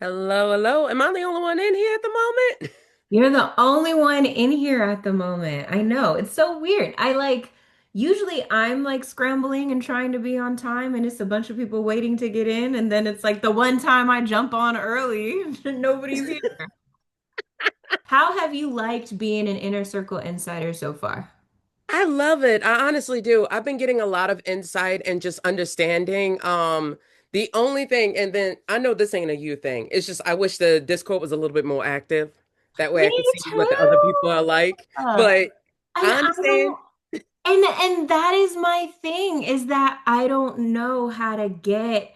Hello, hello. Am I the only one in here at the moment? You're the only one in here at the moment. I know. It's so weird. Usually I'm like scrambling and trying to be on time, and it's a bunch of people waiting to get in. And then it's like the one time I jump on early, nobody's here. How have you liked being an Inner Circle insider so far? I love it. I honestly do. I've been getting a lot of insight and just understanding. The only thing, and then I know this ain't a you thing. It's just I wish the Discord was a little bit more active. That way I Me can see what the other people are too. like. And But I I understand. don't and that is my thing is that I don't know how to get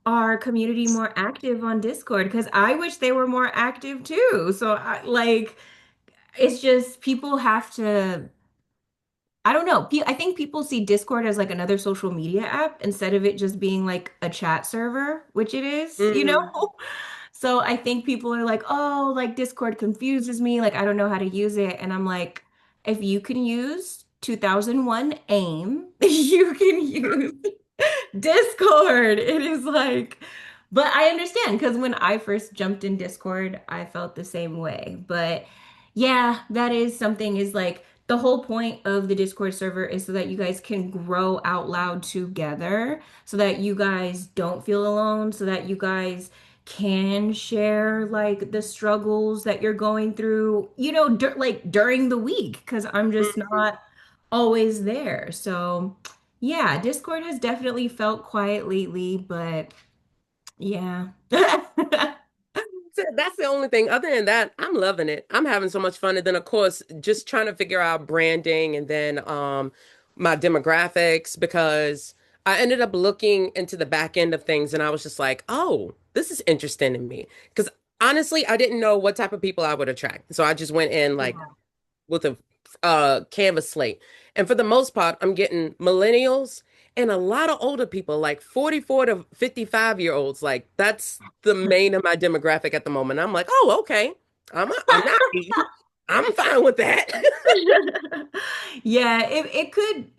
our community more active on Discord because I wish they were more active too. It's just people have to, I don't know. I think people see Discord as like another social media app instead of it just being like a chat server, which it is, you know? Mm, So I think people are like, oh, like Discord confuses me. Like, I don't know how to use it. And I'm like, if you can use 2001 AIM, you can use Discord. It is like, but I understand because when I first jumped in Discord, I felt the same way. But yeah, that is something is like the whole point of the Discord server is so that you guys can grow out loud together, so that you guys don't feel alone, so that you guys can share like the struggles that you're going through, like during the week, because I'm just mm. not always there. So. Yeah, Discord has definitely felt quiet lately, but yeah. That's the only thing. Other than that, I'm loving it. I'm having so much fun. And then of course, just trying to figure out branding and then my demographics because I ended up looking into the back end of things and I was just like, oh, this is interesting to me. Because honestly, I didn't know what type of people I would attract. So I just went in like Yeah. with a canvas slate. And for the most part, I'm getting millennials and a lot of older people, like 44 to 55-year-olds. Like that's the main of my demographic at the moment. I'm like, oh, okay. I'm not. I'm fine with that. Yeah, it could,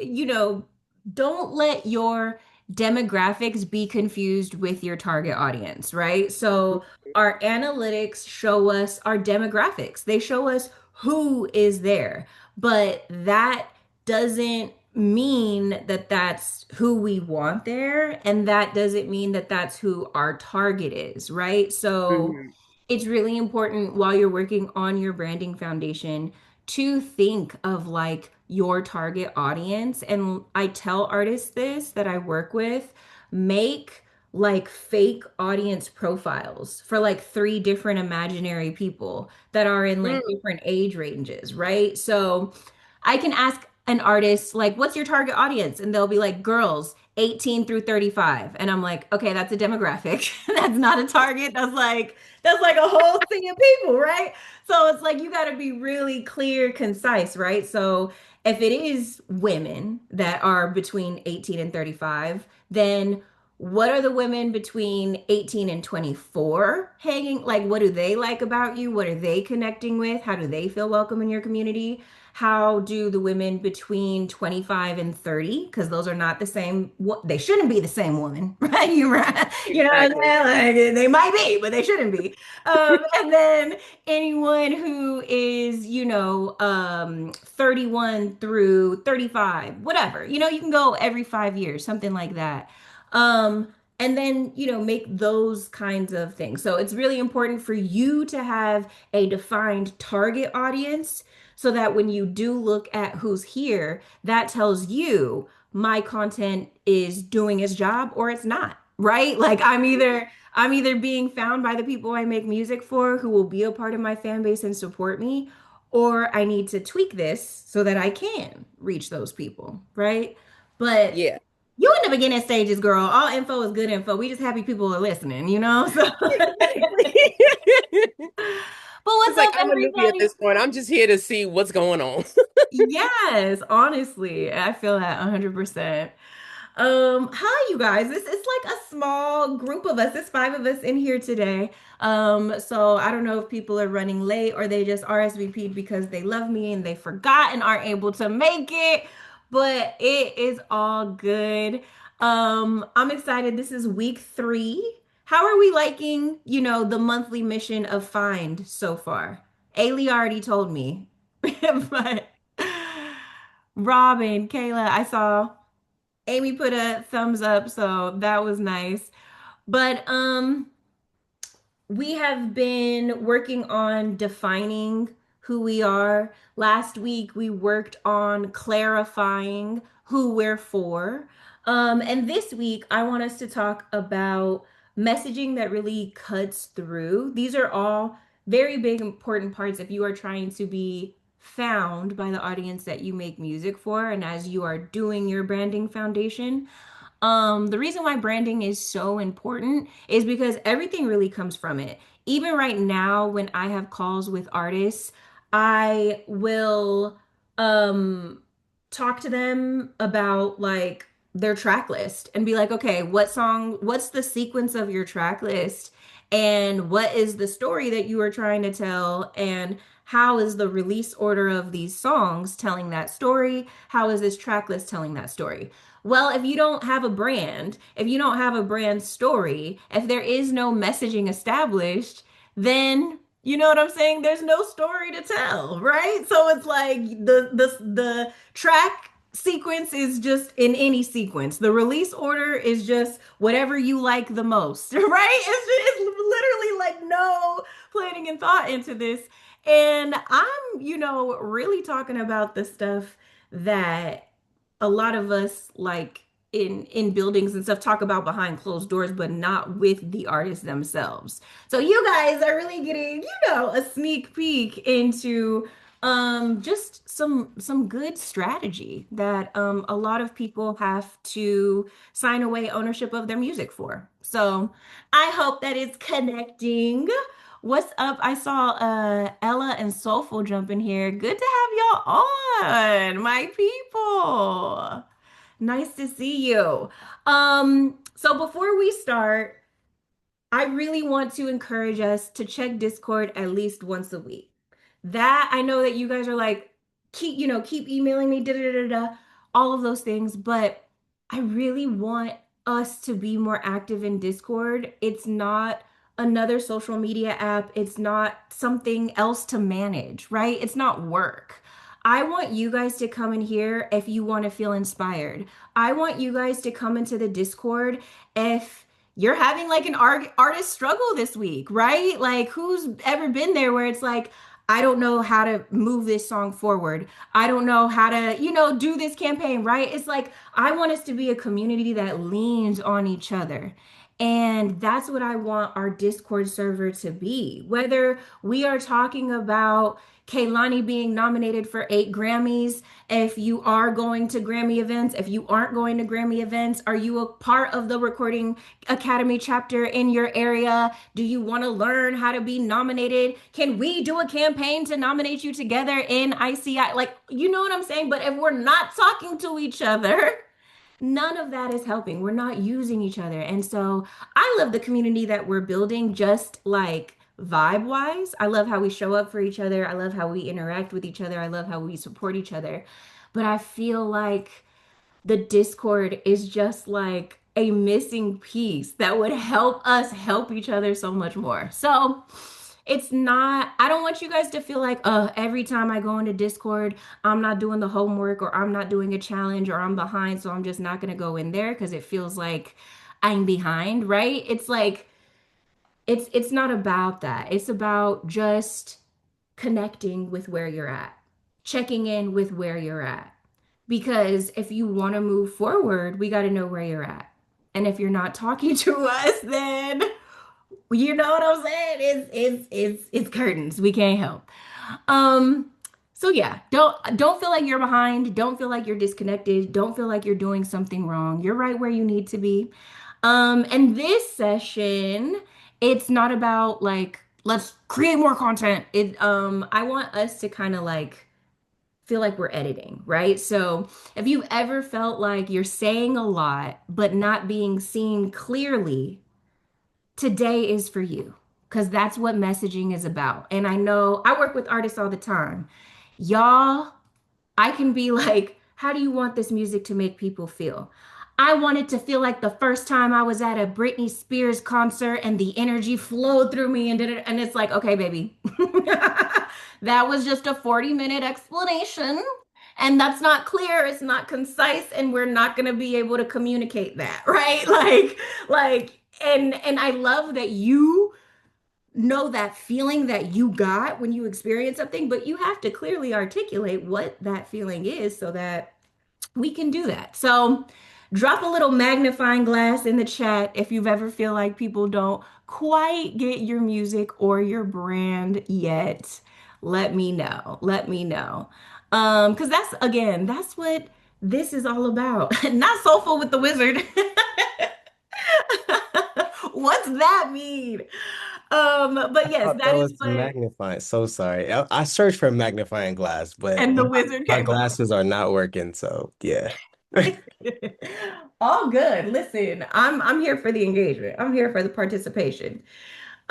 don't let your demographics be confused with your target audience, right? So our analytics show us our demographics. They show us who is there, but that doesn't mean that that's who we want there, and that doesn't mean that that's who our target is, right? So Mhm. it's really important while you're working on your branding foundation to think of like your target audience. And I tell artists this that I work with, make like fake audience profiles for like three different imaginary people that are in like Mm. different age ranges, right? So I can ask an artist, like, what's your target audience? And they'll be like, girls 18 through 35. And I'm like, okay, that's a demographic. That's not a target. That's like a whole sea of people, right? So it's like you got to be really clear, concise, right? So if it is women that are between 18 and 35, then what are the women between 18 and 24 hanging? Like, what do they like about you? What are they connecting with? How do they feel welcome in your community? How do the women between 25 and 30, because those are not the same, they shouldn't be the same woman, right? You're right. You know what I'm Exactly. saying? Like, they might be, but they shouldn't be. And then anyone who is, 31 through 35, whatever, you can go every 5 years, something like that. And then, make those kinds of things. So it's really important for you to have a defined target audience so that when you do look at who's here, that tells you my content is doing its job or it's not, right? Like I'm either being found by the people I make music for who will be a part of my fan base and support me, or I need to tweak this so that I can reach those people, right? But Yeah. you in the beginning stages, girl, all info is good info. We just happy people are listening, you know? So, Exactly. but It's what's like up, I'm a newbie at everybody? this point. I'm just here to see what's going on. Yes, honestly, I feel that 100%. Hi, you guys. This is like a small group of us. It's five of us in here today. So I don't know if people are running late or they just RSVP'd because they love me and they forgot and aren't able to make it, but it is all good. I'm excited. This is week 3. how are we liking, the monthly mission of Find so far? Ailey already told me. But Robin, Kayla, I saw Amy put a thumbs up, so that was nice. But we have been working on defining who we are. Last week, we worked on clarifying who we're for. And this week, I want us to talk about messaging that really cuts through. These are all very big, important parts if you are trying to be found by the audience that you make music for, and as you are doing your branding foundation. The reason why branding is so important is because everything really comes from it. Even right now, when I have calls with artists, I will um talk to them about like their track list and be like, okay, what's the sequence of your track list? And what is the story that you are trying to tell? And how is the release order of these songs telling that story? How is this track list telling that story? Well, if you don't have a brand, if you don't have a brand story, if there is no messaging established, then you know what I'm saying? There's no story to tell, right? So it's like the track sequence is just in any sequence. The release order is just whatever you like the most, right? It's literally like no planning and thought into this. And I'm, really talking about the stuff that a lot of us like in buildings and stuff talk about behind closed doors, but not with the artists themselves. So you guys are really getting, a sneak peek into just some good strategy that a lot of people have to sign away ownership of their music for. So I hope that it's connecting. What's up? I saw Ella and Soulful jump in here. Good to have y'all on, my people. Nice to see you. So before we start, I really want to encourage us to check Discord at least once a week. That I know that you guys are like, keep emailing me, da da da da, all of those things, but I really want us to be more active in Discord. It's not another social media app, it's not something else to manage, right? It's not work. I want you guys to come in here if you want to feel inspired. I want you guys to come into the Discord if you're having like an artist struggle this week, right? Like, who's ever been there where it's like, I don't know how to move this song forward. I don't know how to, do this campaign, right? It's like, I want us to be a community that leans on each other. And that's what I want our Discord server to be. Whether we are talking about Kehlani being nominated for 8 Grammys, if you are going to Grammy events, if you aren't going to Grammy events, are you a part of the Recording Academy chapter in your area? Do you want to learn how to be nominated? Can we do a campaign to nominate you together in ICI? Like, you know what I'm saying? But if we're not talking to each other, none of that is helping. We're not using each other. And so I love the community that we're building, just like vibe wise. I love how we show up for each other. I love how we interact with each other. I love how we support each other. But I feel like the Discord is just like a missing piece that would help us help each other so much more. So it's not, I don't want you guys to feel like, every time I go into Discord, I'm not doing the homework or I'm not doing a challenge or I'm behind, so I'm just not going to go in there because it feels like I'm behind, right? It's like, it's not about that. It's about just connecting with where you're at, checking in with where you're at. Because if you want to move forward, we got to know where you're at. And if you're not talking to us, then you know what I'm saying? It's curtains. We can't help. Um, so yeah, don't feel like you're behind. Don't feel like you're disconnected. Don't feel like you're doing something wrong. You're right where you need to be. And this session, it's not about like let's create more content. I want us to kind of like feel like we're editing, right? So if you've ever felt like you're saying a lot but not being seen clearly, today is for you because that's what messaging is about. And I know I work with artists all the time. Y'all, I can be like, how do you want this music to make people feel? I wanted to feel like the first time I was at a Britney Spears concert and the energy flowed through me and did it. And it's like, okay, baby, that was just a 40-minute explanation. And that's not clear, it's not concise, and we're not going to be able to communicate that, right? And I love that you know that feeling that you got when you experience something, but you have to clearly articulate what that feeling is so that we can do that. So drop a little magnifying glass in the chat if you've ever feel like people don't quite get your music or your brand yet. Let me know. Let me know. Because that's again, that's what this is all about. Not Soulful with the Wizard. What's that mean? But yes, thought that that is was what magnifying. So sorry. I searched for a magnifying glass, but and the my, wizard my came up. glasses are not working. So yeah. All good. Listen, I'm here for the engagement. I'm here for the participation.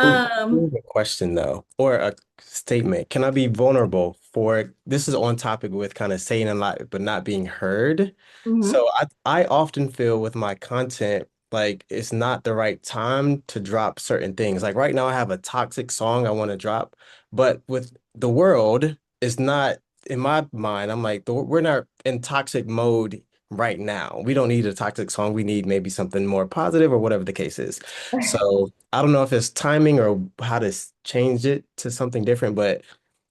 Ooh, Um, here's a question though, or a statement. Can I be vulnerable for this is on topic with kind of saying a lot but not being heard? mhm. So I often feel with my content like it's not the right time to drop certain things. Like right now I have a toxic song I want to drop, but with the world, it's not in my mind. I'm like we're not in toxic mode right now. We don't need a toxic song. We need maybe something more positive or whatever the case is. So I don't know if it's timing or how to change it to something different, but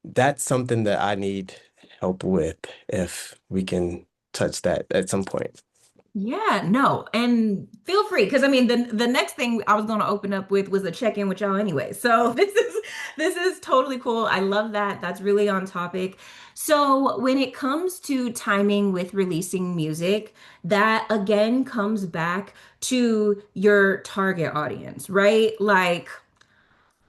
that's something that I need help with if we can touch that at some point. Yeah, no, and feel free because I mean the next thing I was going to open up with was a check-in with y'all anyway. So this is totally cool. I love that. That's really on topic. So when it comes to timing with releasing music, that again comes back to your target audience, right? Like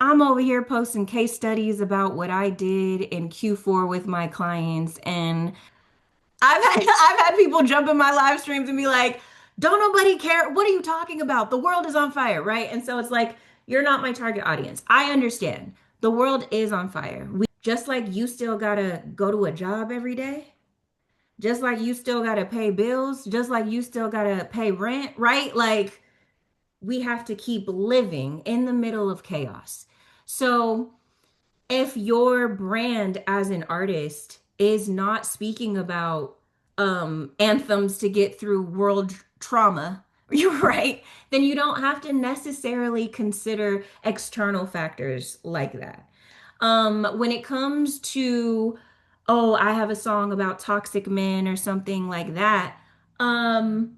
I'm over here posting case studies about what I did in Q4 with my clients, and I've had people jump in my live streams and be like, "Don't nobody care. What are you talking about? The world is on fire, right?" And so it's like, you're not my target audience. I understand. The world is on fire. We just like you still gotta go to a job every day, just like you still gotta pay bills, just like you still gotta pay rent, right? Like we have to keep living in the middle of chaos. So if your brand as an artist is not speaking about anthems to get through world trauma, you're right, then you don't have to necessarily consider external factors like that. When it comes to, oh, I have a song about toxic men or something like that, um,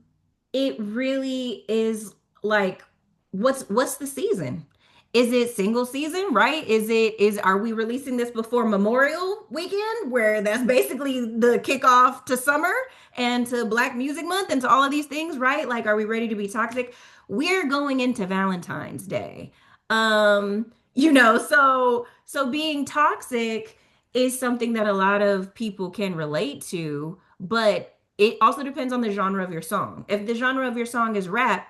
it really is like what's the season? Is it single season, right? Is are we releasing this before Memorial Weekend where that's basically the kickoff to summer and to Black Music Month and to all of these things, right? Like are we ready to be toxic? We're going into Valentine's Day. So being toxic is something that a lot of people can relate to, but it also depends on the genre of your song. If the genre of your song is rap,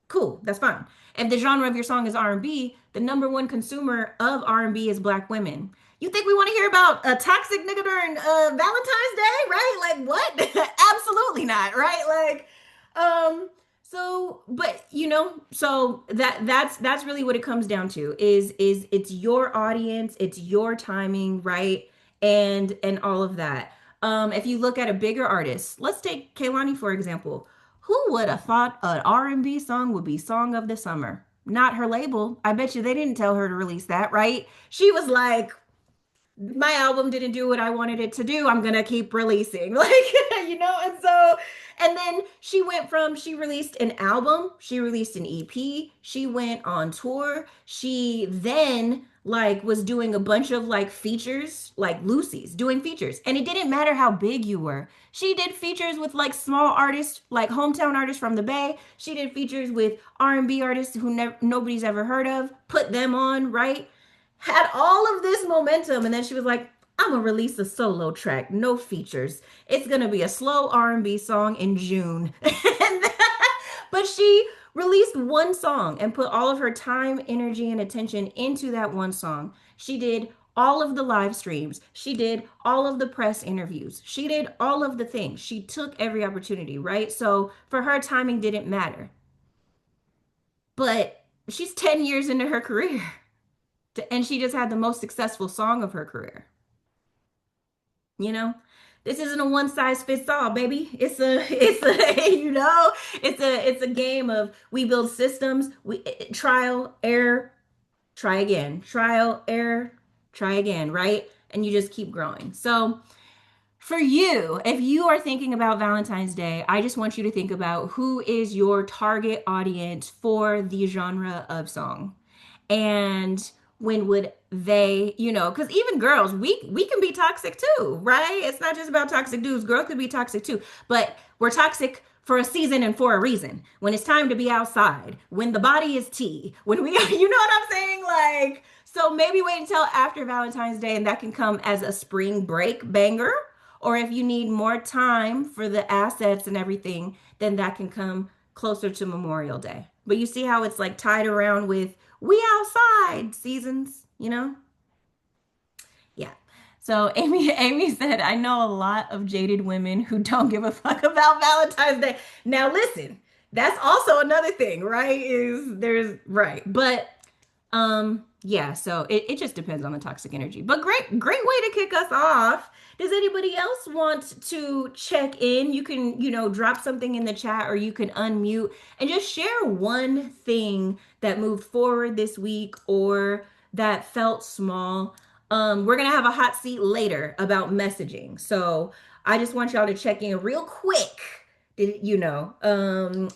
cool, that's fine. If the genre of your song is R&B, the number one consumer of R&B is Black women. You think we want to hear about a toxic nigga during Valentine's Day, right? Like what? Absolutely not, right? But so that's really what it comes down to is it's your audience, it's your timing, right? And all of that. If you look at a bigger artist, let's take Kehlani for example. Who would have thought an R&B song would be Song of the Summer? Not her label. I bet you they didn't tell her to release that, right? She was like, my album didn't do what I wanted it to do. I'm gonna keep releasing. And then she released an album, she released an EP, she went on tour, she then was doing a bunch of features, like Lucy's doing features. And it didn't matter how big you were. She did features with small artists, like hometown artists from the Bay. She did features with R&B artists who nobody's ever heard of, put them on, right? Had all of this momentum, and then she was like, I'm gonna release a solo track, no features. It's gonna be a slow R&B song in June. But she released one song and put all of her time, energy, and attention into that one song. She did all of the live streams. She did all of the press interviews. She did all of the things. She took every opportunity, right? So for her, timing didn't matter. But she's 10 years into her career, and she just had the most successful song of her career. You know, this isn't a one size fits all, baby. It's a it's a game of we build systems, we trial, error, try again, trial, error, try again, right? And you just keep growing. So for you, if you are thinking about Valentine's Day, I just want you to think about who is your target audience for the genre of song. And when would they, because even girls, we can be toxic too, right? It's not just about toxic dudes. Girls could be toxic too. But we're toxic for a season and for a reason. When it's time to be outside, when the body is tea, when we, you know what I'm saying? Like, so maybe wait until after Valentine's Day and that can come as a spring break banger. Or if you need more time for the assets and everything, then that can come closer to Memorial Day. But you see how it's like tied around with we outside seasons, you know? Yeah. So Amy said, I know a lot of jaded women who don't give a fuck about Valentine's Day. Now listen, that's also another thing, right? But yeah, so it just depends on the toxic energy. But great way to kick us off. Does anybody else want to check in? You can, drop something in the chat or you can unmute and just share one thing that moved forward this week or that felt small. We're gonna have a hot seat later about messaging. So I just want y'all to check in real quick,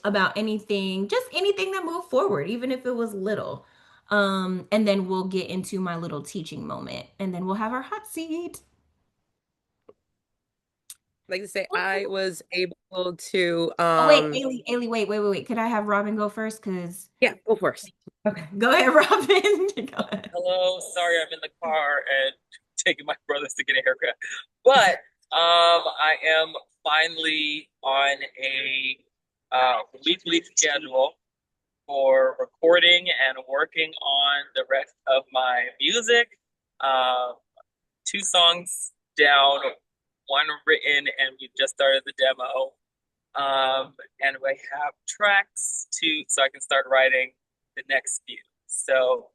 about anything, just anything that moved forward, even if it was little. And then we'll get into my little teaching moment and then we'll have our hot seat. Like to say, I was able to Oh, wait, Ailey, wait. Could I have Robin go first? Because, yeah, go first. okay, go ahead, Robin. Go ahead. Hello, sorry, I'm in the car and taking my brothers to get a haircut. But I am finally on a weekly schedule for recording and working on the rest of my music. Um, Two songs down, one written, and we just started the demo. And we have tracks so I can start writing the next few. So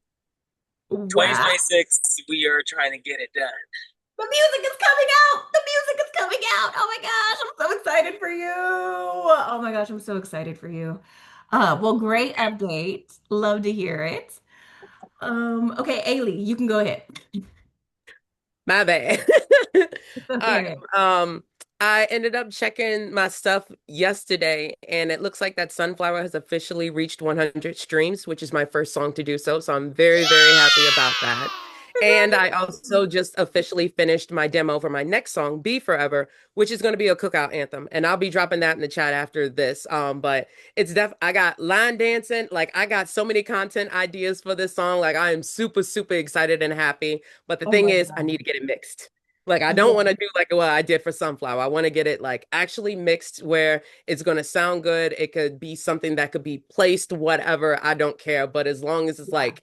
Wow. 2026, we are trying to get it done. The music is coming out. The music is coming out. Oh my gosh, I'm so excited for you. Oh my gosh, I'm so excited for you. Well, great update. Love to hear it. Okay, Ailey, you can go ahead. My bad. It's All right. okay. I ended up checking my stuff yesterday, and it looks like that Sunflower has officially reached 100 streams, which is my first song to do so. So I'm very, very happy about that. And I also Congratulations. just officially finished my demo for my next song, Be Forever, which is going to be a cookout anthem. And I'll be dropping that in the chat after this. But I got line dancing. Like, I got so many content ideas for this song. Like, I am super, super excited and happy. But the Oh thing my is, I God. need to get it mixed. Like, I don't want Yeah, to do like what I did for Sunflower. I want to get it like actually mixed where it's going to sound good. It could be something that could be placed, whatever. I don't care. But as long as it's yeah.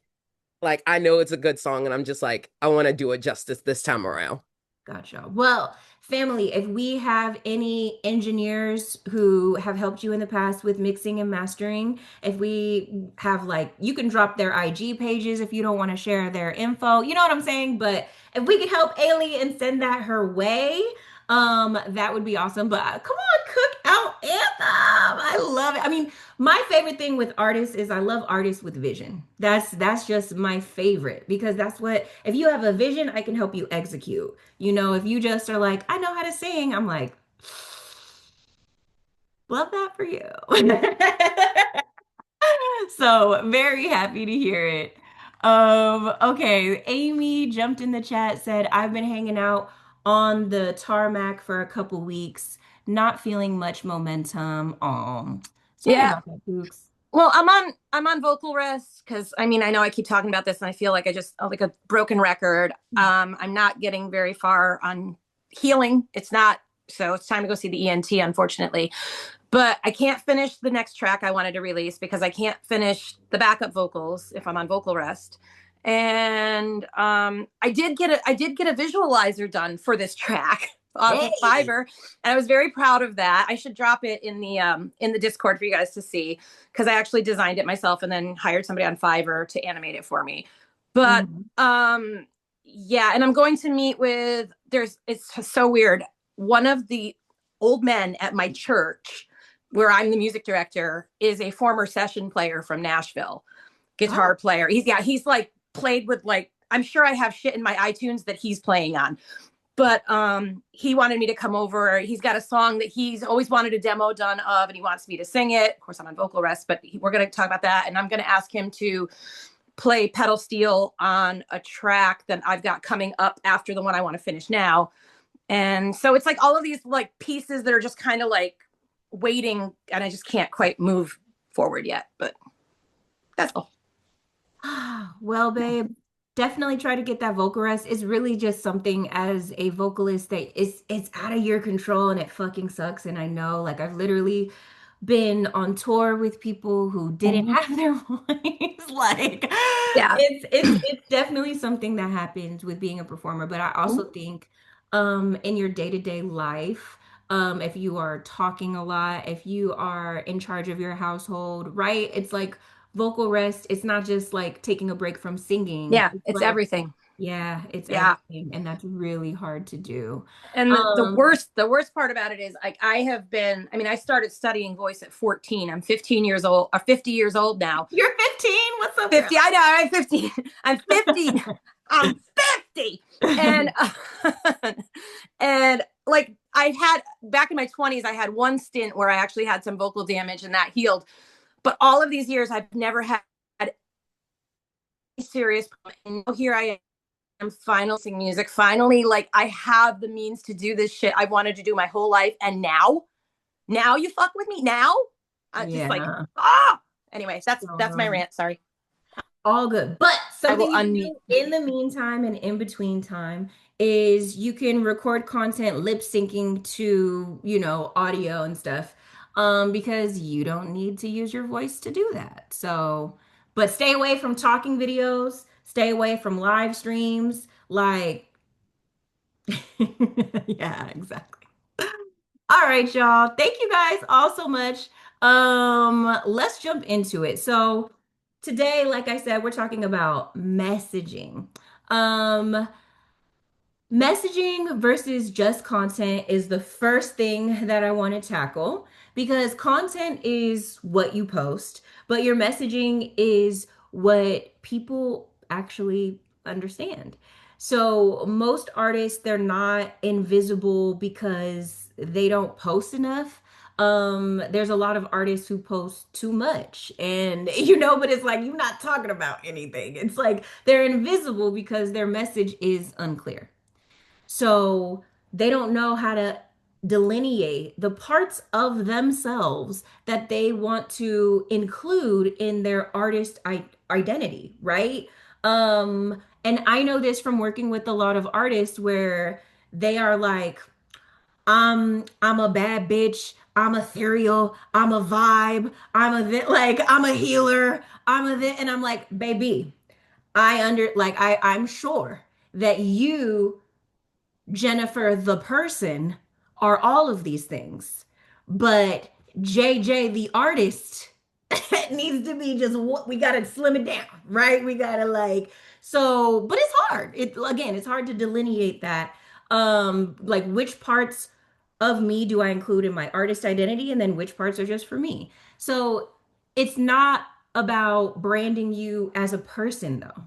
like I know it's a good song and I'm just like, I want to do it justice this time around. Gotcha. Well, family, if we have any engineers who have helped you in the past with mixing and mastering, if we have like, you can drop their IG pages if you don't want to share their info. You know what I'm saying? But if we could help Ailey and send that her way, that would be awesome. But come on, cook out anthem. I love it. I mean, my favorite thing with artists is I love artists with vision. That's just my favorite because that's what if you have a vision, I can help you execute. If you just are like, I know how to sing, I'm like, love that for you. So very happy to hear it. Okay, Amy jumped in the chat, said, I've been hanging out on the tarmac for a couple weeks, not feeling much momentum. Sorry Yeah. about that, Dukes. Well, I'm on vocal rest because I mean I know I keep talking about this and I feel like I just like a broken record. I'm not getting very far on healing. It's not so it's time to go see the ENT, unfortunately. But I can't finish the next track I wanted to release because I can't finish the backup vocals if I'm on vocal rest. And I did get a visualizer done for this track off of Hey. Fiverr, and I was very proud of that. I should drop it in the Discord for you guys to see, because I actually designed it myself and then hired somebody on Fiverr to animate it for me. But Mhm. yeah, and I'm going to meet with there's it's so weird. One of the old men at my church, where I'm the music director, is a former session player from Nashville, guitar Oh, player. He's like played with, like, I'm sure I have shit in my iTunes that he's playing on. But he wanted me to come over. He's got a song that he's always wanted a demo done of, and he wants me to sing it. Of course, I'm on vocal rest, but we're going to talk about that. And I'm going to ask him to play pedal steel on a track that I've got coming up after the one I want to finish now. And so it's like all of these like pieces that are just kind of like waiting, and I just can't quite move forward yet. But that's all. well, babe, definitely try to get that vocal rest. It's really just something as a vocalist that it's out of your control and it fucking sucks. And I know, like, I've literally been on tour with people who didn't Mhm. have their voice. Like, Yeah. it's definitely something that happens with being a performer. But I also think in your day-to-day life, if you are talking a lot, if you are in charge of your household, right? It's like vocal rest. It's not just like taking a break from singing. Yeah, It's it's like, everything. yeah, it's Yeah. everything. And that's really hard to do. And the Um, worst part about it is, like, I mean, I started studying voice at 14. I'm 15 years old, or 50 years old now. you're 15. What's up, girl? 50. I know, I'm 15. I'm 50. I'm 50. And and like, I had back in my 20s, I had one stint where I actually had some vocal damage and that healed. But all of these years I've never had any serious problem. And now here I am, finally singing music. Finally, like, I have the means to do this shit I've wanted to do my whole life. And now you fuck with me now. Just like, Yeah. ah. Anyway, that's my Um, rant. Sorry. all good. But I will something you can unmute. do in the meantime and in between time is you can record content lip syncing to, audio and stuff. Because you don't need to use your voice to do that. So, but stay away from talking videos, stay away from live streams, like yeah, exactly. All right, y'all. Thank you guys all so much. Let's jump into it. So today, like I said, we're talking about messaging. Um, Messaging versus just content is the first thing that I want to tackle because content is what you post, but your messaging is what people actually understand. So most artists, they're not invisible because they don't post enough. There's a lot of artists who post too much and but it's like you're not talking about anything. It's like they're invisible because their message is unclear. So they don't know how to delineate the parts of themselves that they want to include in their artist identity, right? And I know this from working with a lot of artists where they are like, I'm a bad bitch, I'm ethereal, I'm a vibe, I'm a healer, and I'm like, baby, I'm sure that you, Jennifer, the person, are all of these things. But JJ, the artist, needs to be just what we got to slim it down, right? We got to but it's hard. It's hard to delineate that. Like which parts of me do I include in my artist identity and then which parts are just for me. So it's not about branding you as a person though.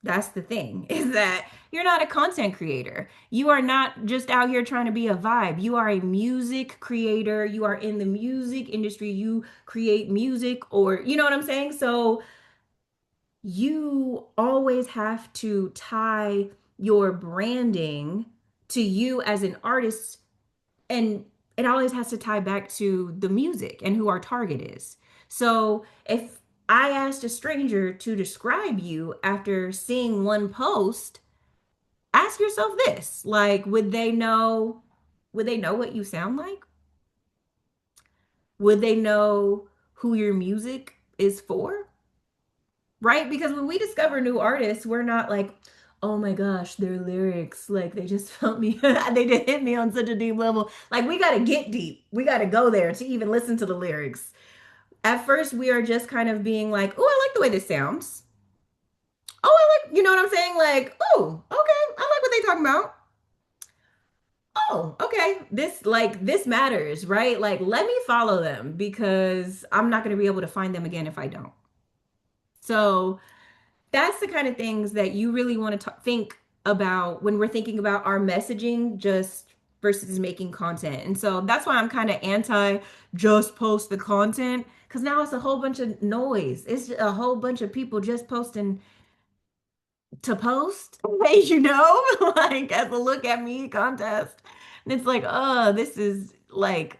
That's the thing, is that you're not a content creator. You are not just out here trying to be a vibe. You are a music creator. You are in the music industry. You create music, or you know what I'm saying? So you always have to tie your branding to you as an artist, and it always has to tie back to the music and who our target is. So if I asked a stranger to describe you after seeing one post, ask yourself this, like, would they know what you sound like? Would they know who your music is for? right? Because when we discover new artists, we're not like, oh my gosh, their lyrics, like they just felt me, they did hit me on such a deep level. Like we got to get deep. We got to go there to even listen to the lyrics. At first, we are just kind of being like, oh, I like the way this sounds. Oh, I like, you know what I'm saying? Like, oh, okay, I like what they talking about. Oh, okay. This matters, right? Like let me follow them because I'm not going to be able to find them again if I don't. So, that's the kind of things that you really want to think about when we're thinking about our messaging just versus making content. And so that's why I'm kind of anti just post the content because now it's a whole bunch of noise. It's a whole bunch of people just posting to post, like as a look at me contest. And it's like, oh, this is like,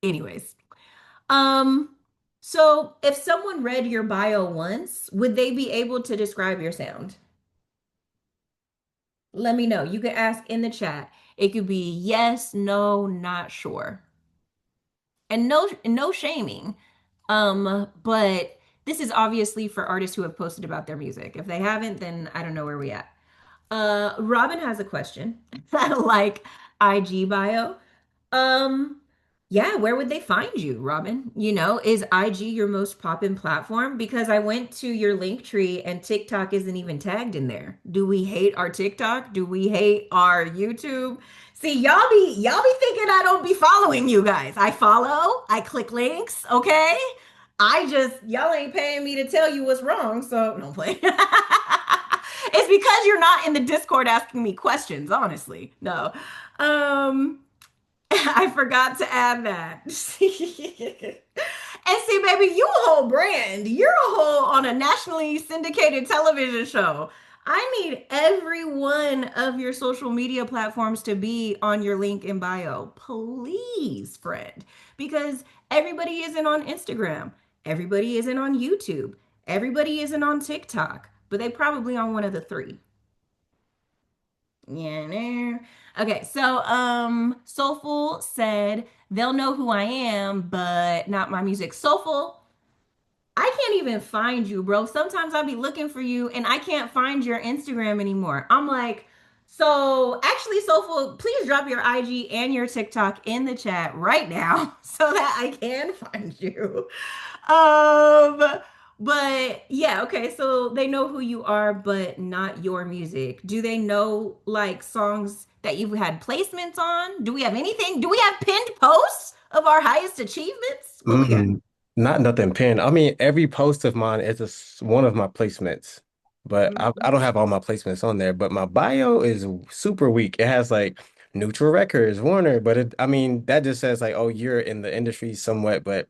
anyways. Um, so if someone read your bio once, would they be able to describe your sound? Let me know. You can ask in the chat. It could be yes, no, not sure. And no shaming. But this is obviously for artists who have posted about their music. If they haven't, then I don't know where we at. Robin has a question. Like IG bio. Um, yeah, where would they find you, Robin? Is IG your most poppin' platform? Because I went to your link tree and TikTok isn't even tagged in there. Do we hate our TikTok? Do we hate our YouTube? See, y'all be thinking I don't be following you guys. I follow, I click links, okay? Y'all ain't paying me to tell you what's wrong, so no play. It's because you're not in the Discord asking me questions, honestly. No. Um, I forgot to add that. And see, baby, you a whole brand. You're a whole on a nationally syndicated television show. I need every one of your social media platforms to be on your link in bio. Please, friend. Because everybody isn't on Instagram. Everybody isn't on YouTube. Everybody isn't on TikTok. But they probably on one of the three. Yeah. Nah. Okay, so Soulful said they'll know who I am, but not my music. Soulful, I can't even find you, bro. Sometimes I'll be looking for you and I can't find your Instagram anymore. I'm like, so actually, Soulful, please drop your IG and your TikTok in the chat right now so that I can find you. Um, but yeah, okay, so they know who you are, but not your music. Do they know like songs that you've had placements on? Do we have anything? Do we have pinned posts of our highest achievements? What we got? Not nothing pinned. I mean, every post of mine is one of my placements, but I don't have all my placements on there. But my bio is super weak. It has like Neutral Records, Warner, but I mean, that just says like, oh, you're in the industry somewhat. But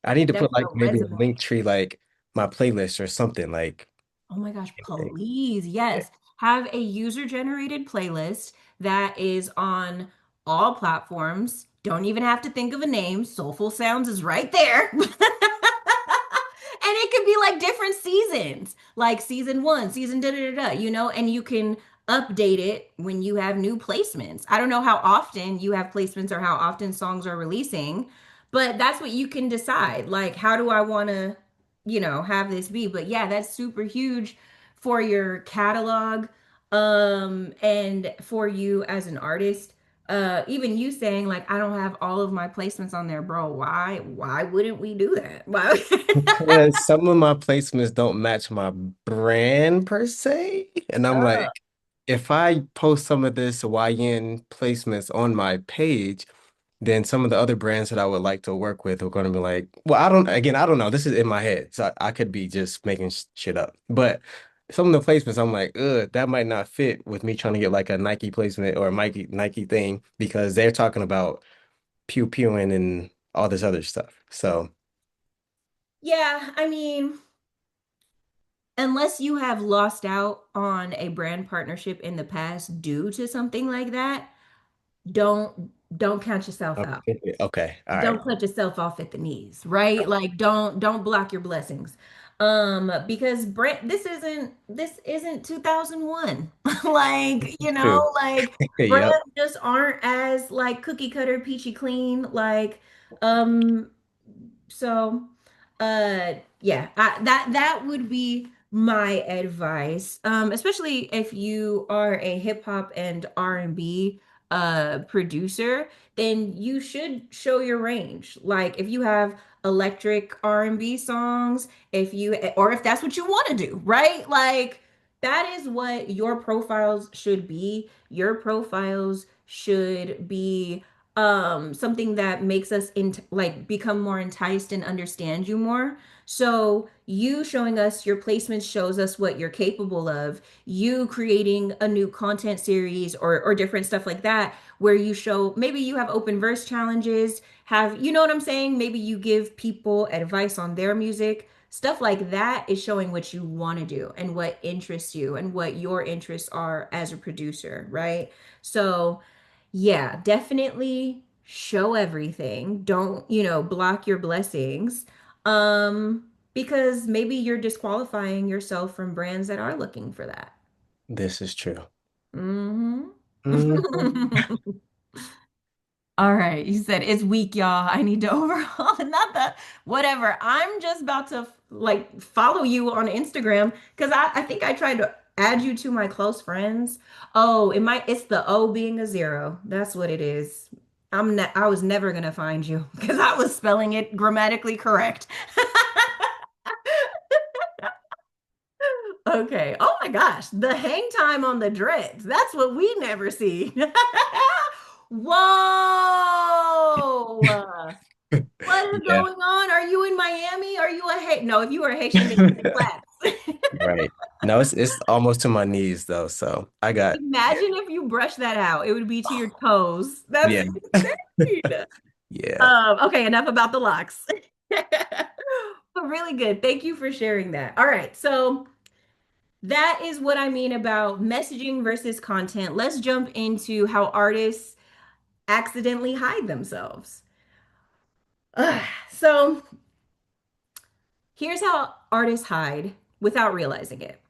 I need to There's put like no maybe a resume. link tree, like my playlist or something like. Oh my gosh, Anything. please. Yeah. Yes. Have a user-generated playlist that is on all platforms. Don't even have to think of a name. Soulful Sounds is right there. And it could be like different seasons, like season one, season da da da da, and you can update it when you have new placements. I don't know how often you have placements or how often songs are releasing, but that's what you can decide. Like, how do I want to, have this be? But yeah, that's super huge for your catalog, and for you as an artist. Even you saying like I don't have all of my placements on there, bro. Why wouldn't we do that? Why? Because some of my placements don't match my brand per se. And I'm Oh, like, if I post some of this YN placements on my page, then some of the other brands that I would like to work with are going to be like, well, I don't know. This is in my head. So I could be just making shit up. But some of the placements, I'm like, ugh, that might not fit with me trying to get like a Nike placement or a Nike thing because they're talking about pew pewing and all this other stuff. So, yeah, I mean, unless you have lost out on a brand partnership in the past due to something like that, don't count yourself out. okay, okay, all right. Don't cut yourself off at the knees, right? Like don't block your blessings. Because brand this isn't 2001. Like, True. like Yep. brands just aren't as like cookie cutter peachy clean like um so Yeah, that would be my advice. Especially if you are a hip hop and R&B producer, then you should show your range. Like if you have electric R&B songs, if you or if that's what you want to do, right? Like that is what your profiles should be. Your profiles should be something that makes us like become more enticed and understand you more. So you showing us your placements shows us what you're capable of. You creating a new content series or different stuff like that, where you show maybe you have open verse challenges, have you know what I'm saying? Maybe you give people advice on their music. Stuff like that is showing what you want to do and what interests you and what your interests are as a producer, right? So yeah, definitely show everything. Don't, block your blessings. Because maybe you're disqualifying yourself from brands that are looking for that. This is true. Hmm. Mhm. All right, you said it's weak, y'all. I need to overhaul. Not that, whatever. I'm just about to like follow you on Instagram because I think I tried to add you to my close friends. Oh, it's the O being a zero. That's what it is. I was never gonna find you because I was spelling it grammatically correct. Okay. Oh my gosh, the hang time on the dreads. That's what we never see. Whoa. What is Yeah, going on? Are you in Miami? Are you a Haitian? No, if you were a Haitian, then you clap. right. No, it's almost to my knees though, so I got Imagine if you brush that out. It would be to your toes. That's yeah, insane. yeah. Okay, enough about the locks. But really good. Thank you for sharing that. All right, so that is what I mean about messaging versus content. Let's jump into how artists accidentally hide themselves. Ugh. So here's how artists hide without realizing it.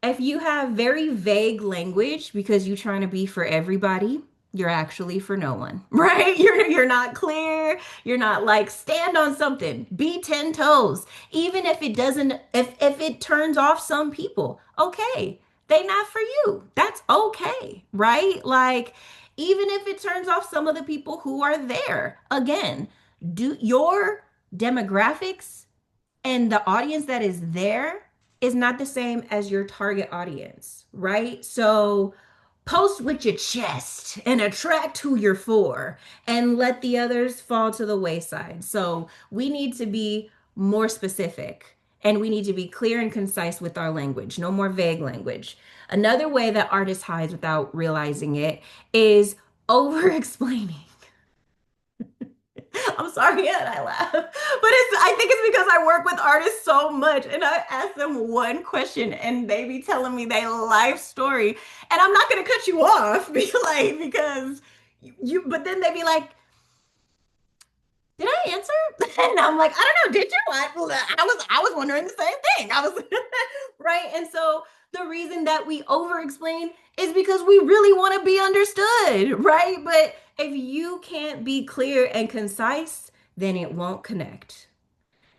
If you have very vague language because you're trying to be for everybody, you're actually for no one, right? You're not clear. You're not like stand on something. Be 10 toes. Even if it doesn't if it turns off some people, okay. They not for you. That's okay, right? Like even if it turns off some of the people who are there. Again, do your demographics and the audience that is there is not the same as your target audience, right? So post with your chest and attract who you're for and let the others fall to the wayside. So we need to be more specific and we need to be clear and concise with our language, no more vague language. Another way that artists hide without realizing it is over explaining. I'm sorry that I laugh, but I think it's because I work with artists so much and I ask them one question and they be telling me their life story and I'm not gonna cut you off because but then they be like, did I answer? And I'm like, I don't know, did you? I was wondering the same thing. I was right. And so the reason that we over explain is because we really want to be understood, right? But if you can't be clear and concise, then it won't connect.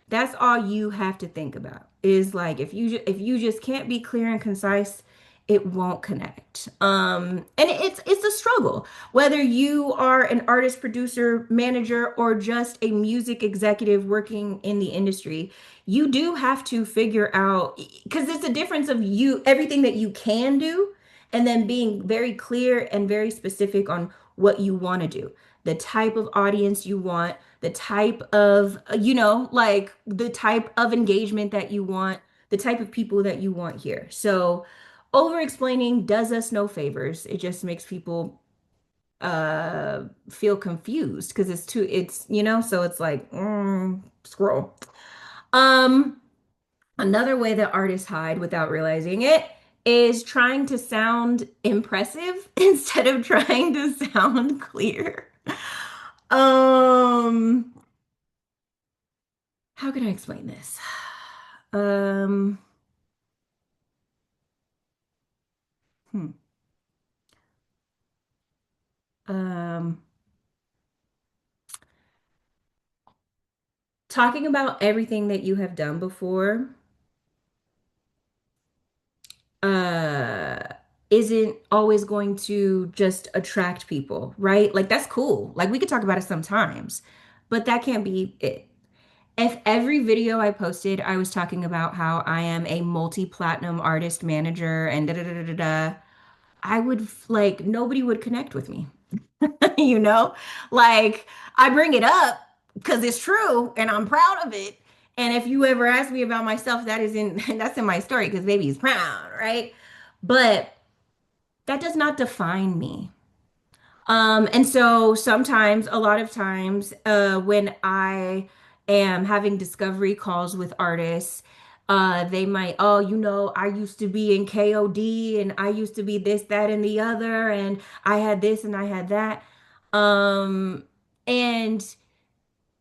That's all you have to think about is like if you just can't be clear and concise, it won't connect. And it's a struggle whether you are an artist, producer, manager, or just a music executive working in the industry. You do have to figure out because it's a difference of you everything that you can do and then being very clear and very specific on what you want to do, the type of audience you want, the type of, like the type of engagement that you want, the type of people that you want here. So, over explaining does us no favors. It just makes people feel confused because so it's like scroll. Um Another way that artists hide without realizing it is trying to sound impressive instead of trying to sound clear. Um, how can I explain this? Um, hmm, um, talking about everything that you have done before, uh, isn't always going to just attract people, right? Like that's cool. Like we could talk about it sometimes, but that can't be it. If every video I posted, I was talking about how I am a multi-platinum artist manager and da da da da da da, I would like nobody would connect with me. You know? Like I bring it up because it's true and I'm proud of it. And if you ever ask me about myself, that is in that's in my story because baby is proud, right? But that does not define me. And so sometimes, a lot of times, when I am having discovery calls with artists, they might, oh, I used to be in KOD and I used to be this, that, and the other, and I had this and I had that. Um, and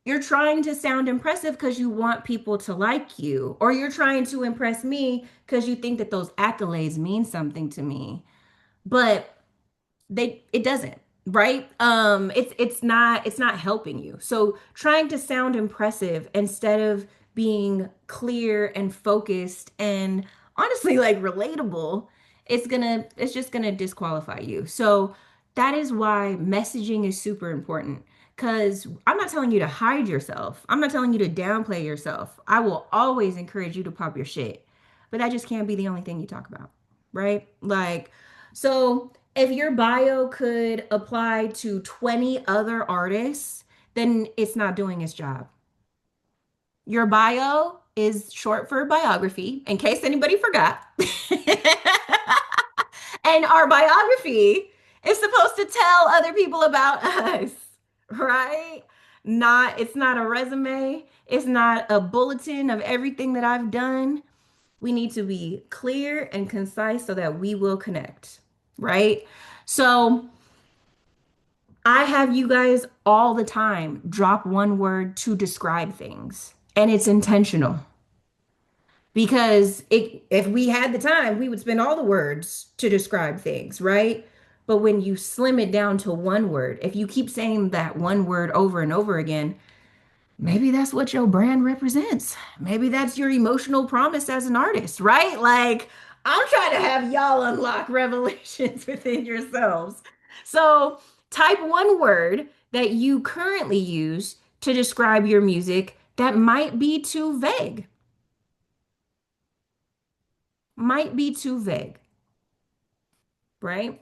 you're trying to sound impressive because you want people to like you, or you're trying to impress me because you think that those accolades mean something to me. But it doesn't, right? It's not helping you. So trying to sound impressive instead of being clear and focused and honestly like relatable, it's just gonna disqualify you. So that is why messaging is super important. Because I'm not telling you to hide yourself. I'm not telling you to downplay yourself. I will always encourage you to pop your shit. But that just can't be the only thing you talk about, right? Like, so if your bio could apply to 20 other artists, then it's not doing its job. Your bio is short for biography, in case anybody forgot. And our biography is supposed to tell other people about us, right? It's not a resume. It's not a bulletin of everything that I've done. We need to be clear and concise so that we will connect, right? So I have you guys all the time drop one word to describe things, and it's intentional because if we had the time, we would spend all the words to describe things, right? But when you slim it down to one word, if you keep saying that one word over and over again, maybe that's what your brand represents. Maybe that's your emotional promise as an artist, right? Like, I'm trying to have y'all unlock revelations within yourselves. So, type one word that you currently use to describe your music that might be too vague. Might be too vague, right?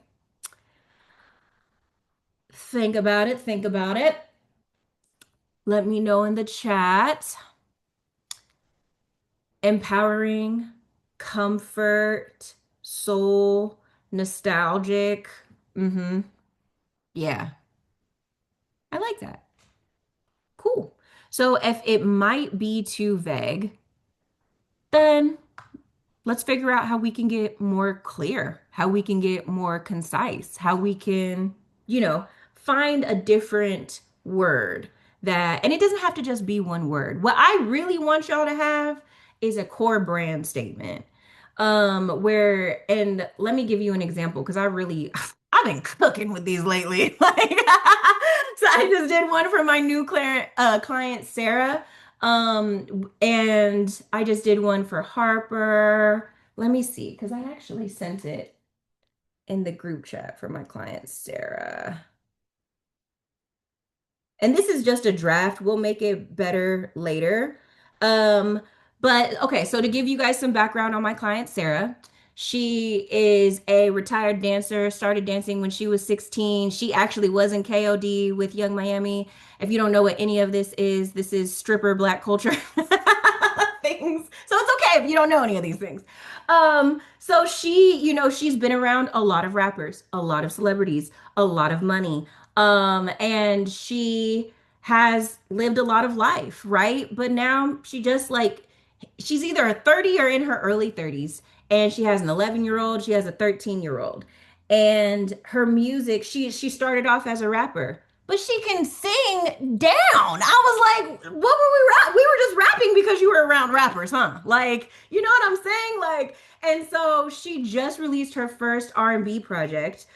Think about it. Think about it. Let me know in the chat. Empowering, comfort, soul, nostalgic. Mm-hmm. Yeah, I like that. Cool. So if it might be too vague, then let's figure out how we can get more clear, how we can get more concise, how we can, find a different word and it doesn't have to just be one word. What I really want y'all to have is a core brand statement. And let me give you an example because I've been cooking with these lately. Like, so I just did one for my new client, Sarah. And I just did one for Harper. Let me see, because I actually sent it in the group chat for my client, Sarah. And this is just a draft. We'll make it better later. Um, but okay, so to give you guys some background on my client, Sarah, she is a retired dancer, started dancing when she was 16. She actually was in KOD with Young Miami. If you don't know what any of this is stripper black culture things. So it's okay if you don't know any of these things. So she's been around a lot of rappers, a lot of celebrities, a lot of money. And she has lived a lot of life, right? But now she's either a 30 or in her early 30s, and she has an 11-year-old, she has a 13-year-old. And her music, she started off as a rapper, but she can sing down. I was like, what were we rap? We were just rapping because you were around rappers, huh? Like, you know what I'm saying? Like, and so she just released her first R&B project,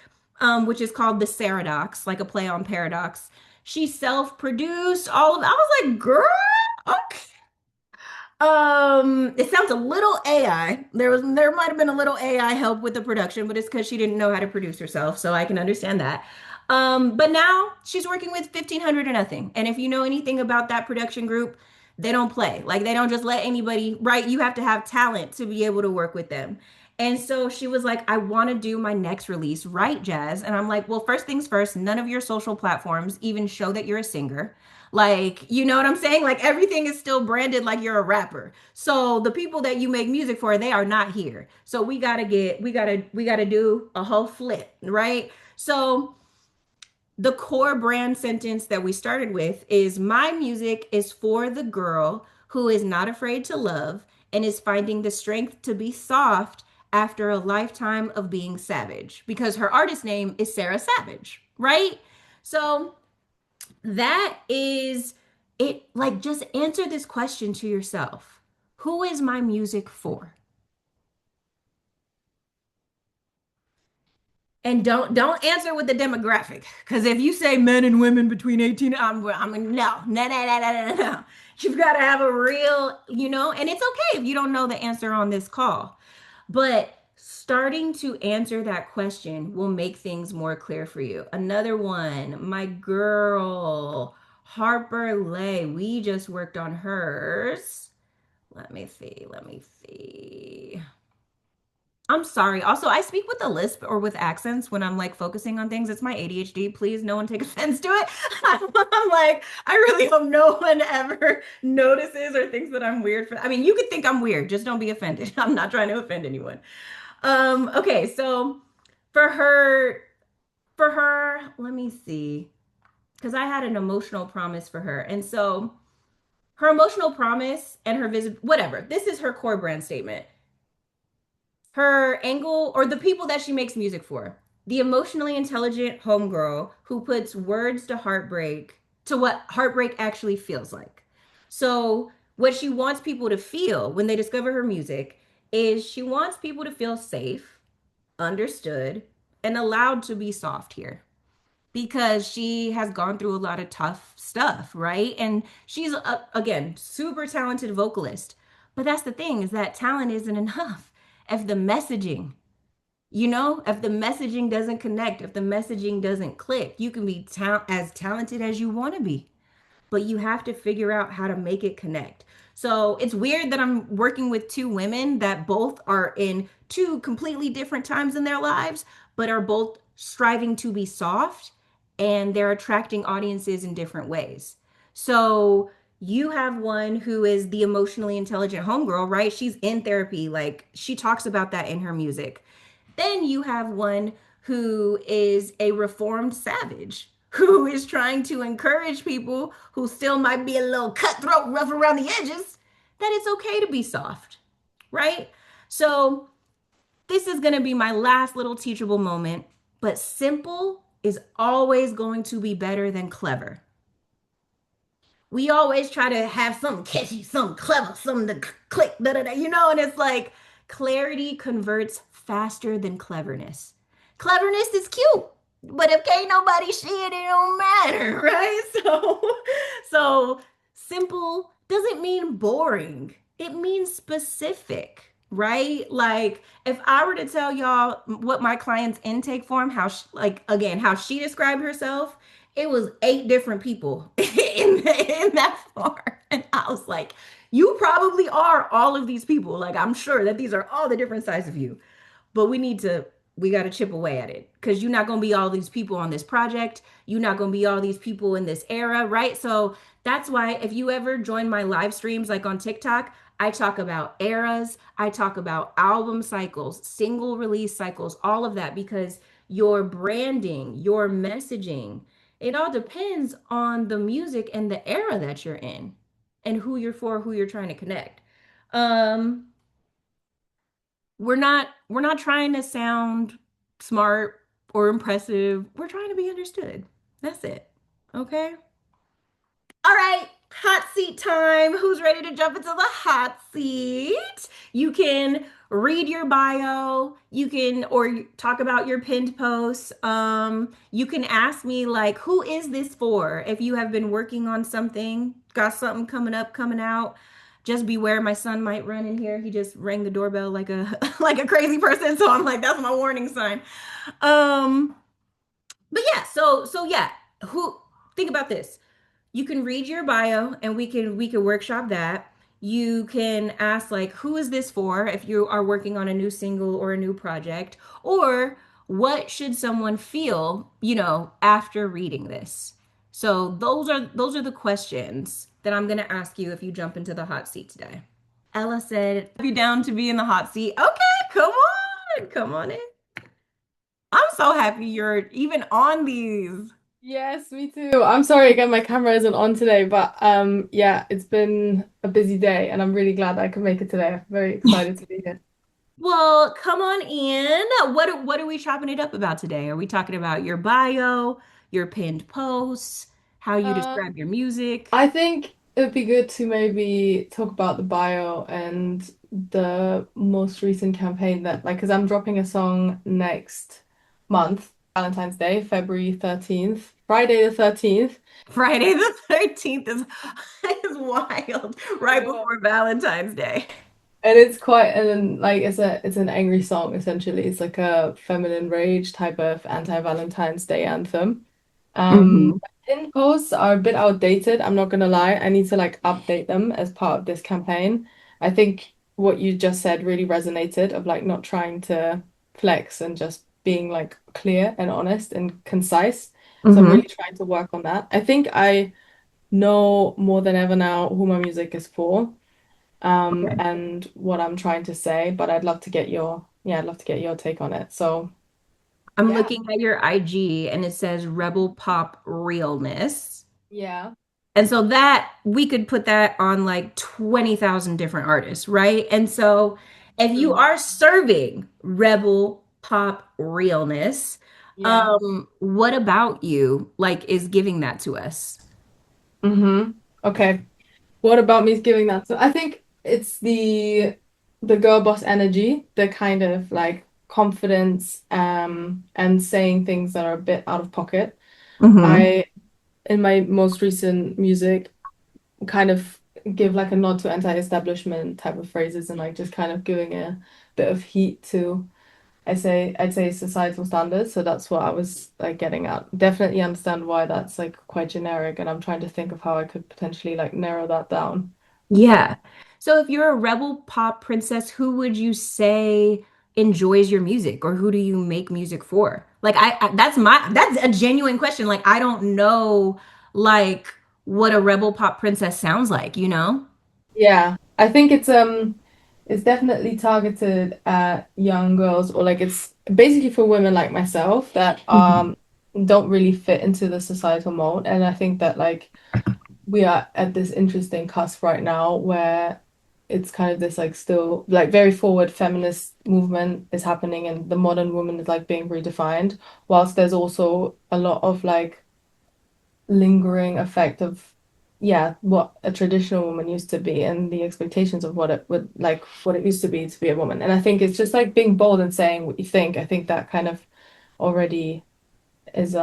which is called The Saradox, like a play on paradox. She self-produced all of it. I was like, girl, okay. It sounds a little AI. There might have been a little AI help with the production, but it's because she didn't know how to produce herself, so I can understand that. But now she's working with 1500 or nothing. And if you know anything about that production group, they don't play. Like they don't just let anybody, right? You have to have talent to be able to work with them. And so she was like, I want to do my next release, right, Jazz? And I'm like, well, first things first, none of your social platforms even show that you're a singer. Like, you know what I'm saying? Like everything is still branded like you're a rapper. So the people that you make music for, they are not here. So we gotta do a whole flip, right? So the core brand sentence that we started with is my music is for the girl who is not afraid to love and is finding the strength to be soft after a lifetime of being savage because her artist name is Sarah Savage, right? So that is it. Like, just answer this question to yourself. Who is my music for? And don't answer with the demographic. Because if you say men and women between 18, I'm like, no. You've got to have a real, and it's okay if you don't know the answer on this call. But starting to answer that question will make things more clear for you. Another one, my girl, Harper Lay. We just worked on hers. Let me see. Let me see. I'm sorry. Also, I speak with a lisp or with accents when I'm like focusing on things. It's my ADHD. Please, no one take offense to it. I'm like, I really hope no one ever notices or thinks that I'm weird for. I mean, you could think I'm weird, just don't be offended. I'm not trying to offend anyone. Okay, so for her, let me see, because I had an emotional promise for her, and so her emotional promise and her visit, whatever. This is her core brand statement. Her angle or the people that she makes music for. The emotionally intelligent homegirl who puts words to heartbreak, to what heartbreak actually feels like. So, what she wants people to feel when they discover her music is she wants people to feel safe, understood, and allowed to be soft here because she has gone through a lot of tough stuff, right? And she's again super talented vocalist. But that's the thing is that talent isn't enough. If the messaging, if the messaging doesn't connect, if the messaging doesn't click, you can be as talented as you want to be, but you have to figure out how to make it connect. So it's weird that I'm working with two women that both are in two completely different times in their lives, but are both striving to be soft and they're attracting audiences in different ways. So you have one who is the emotionally intelligent homegirl, right? She's in therapy. Like she talks about that in her music. Then you have one who is a reformed savage who is trying to encourage people who still might be a little cutthroat, rough around the edges, that it's okay to be soft, right? So, this is going to be my last little teachable moment, but simple is always going to be better than clever. We always try to have something catchy, something clever, something to click, and it's like clarity converts faster than cleverness. Cleverness is cute, but if can't nobody see it, it don't matter, right? So simple doesn't mean boring. It means specific, right? Like if I were to tell y'all what my client's intake form, how she described herself, it was 8 different people in that form. And I was like, you probably are all of these people. Like I'm sure that these are all the different sides of you. But we got to chip away at it because you're not going to be all these people on this project. You're not going to be all these people in this era, right? So that's why if you ever join my live streams like on TikTok, I talk about eras, I talk about album cycles, single release cycles, all of that because your branding, your messaging, it all depends on the music and the era that you're in and who you're for, who you're trying to connect. Um, we're not trying to sound smart or impressive. We're trying to be understood. That's it. Okay? All right. Hot seat time. Who's ready to jump into the hot seat? You can read your bio. You can or talk about your pinned posts. You can ask me like, who is this for? If you have been working on something, got something coming up, coming out. Just beware, my son might run in here. He just rang the doorbell like a like a crazy person. So I'm like, that's my warning sign. Um, but yeah, so yeah, who think about this. You can read your bio and we can workshop that. You can ask like who is this for if you are working on a new single or a new project, or what should someone feel, after reading this. So those are the questions that I'm going to ask you if you jump into the hot seat today. Ella said, "Are you down to be in the hot seat?" Okay, come on. Come on in. I'm so happy you're even on these. Yes, me too. I'm sorry again, my camera isn't on today, but yeah, it's been a busy day and I'm really glad I could make it today. I'm very excited to be here. Well, come on in. What are we chopping it up about today? Are we talking about your bio, your pinned posts, how you Uh, describe your music? I think it would be good to maybe talk about the bio and the most recent campaign that, like, because I'm dropping a song next month, Valentine's Day, February 13th, Friday the 13th. Friday the 13th is wild, right before Valentine's Day. And it's quite an like it's an angry song essentially. It's like a feminine rage type of anti-Valentine's Day anthem. Hmm. Pin posts are a bit outdated, I'm not gonna lie. I need to like update them as part of this campaign. I think what you just said really resonated of like not trying to flex and just being like clear and honest and concise. So I'm Hmm. really trying to work on that. I think I know more than ever now who my music is for Okay. and what I'm trying to say, but I'd love to get your take on it. So I'm yeah, looking at your IG and it says Rebel Pop Realness. yeah, And so that we could put that on like 20,000 different artists, right? And so if you true. are serving rebel pop realness, Yeah. what about you like is giving that to us? Mm-hmm. Okay. What about me giving that? So I think it's the girl boss energy, the kind of like confidence, and saying things that are a bit out of pocket. Hmm. I in my most recent music kind of give like a nod to anti-establishment type of phrases and like just kind of giving a bit of heat to I'd say societal standards. So that's what I was like getting at. Definitely understand why that's like quite generic, and I'm trying to think of how I could potentially like narrow that down. Yeah. So if you're a rebel pop princess, who would you say enjoys your music or who do you make music for? Like that's a genuine question. Like I don't know like what a rebel pop princess sounds like, you know? Yeah, I think it's definitely targeted at young girls or like it's basically for women like myself that Mhm. don't really fit into the societal mold. And I think that like we are at this interesting cusp right now where it's kind of this like still like very forward feminist movement is happening and the modern woman is like being redefined, whilst there's also a lot of like lingering effect of yeah, what a traditional woman used to be and the expectations of what it would like what it used to be a woman. And I think it's just like being bold and saying what you think. I think that kind of already is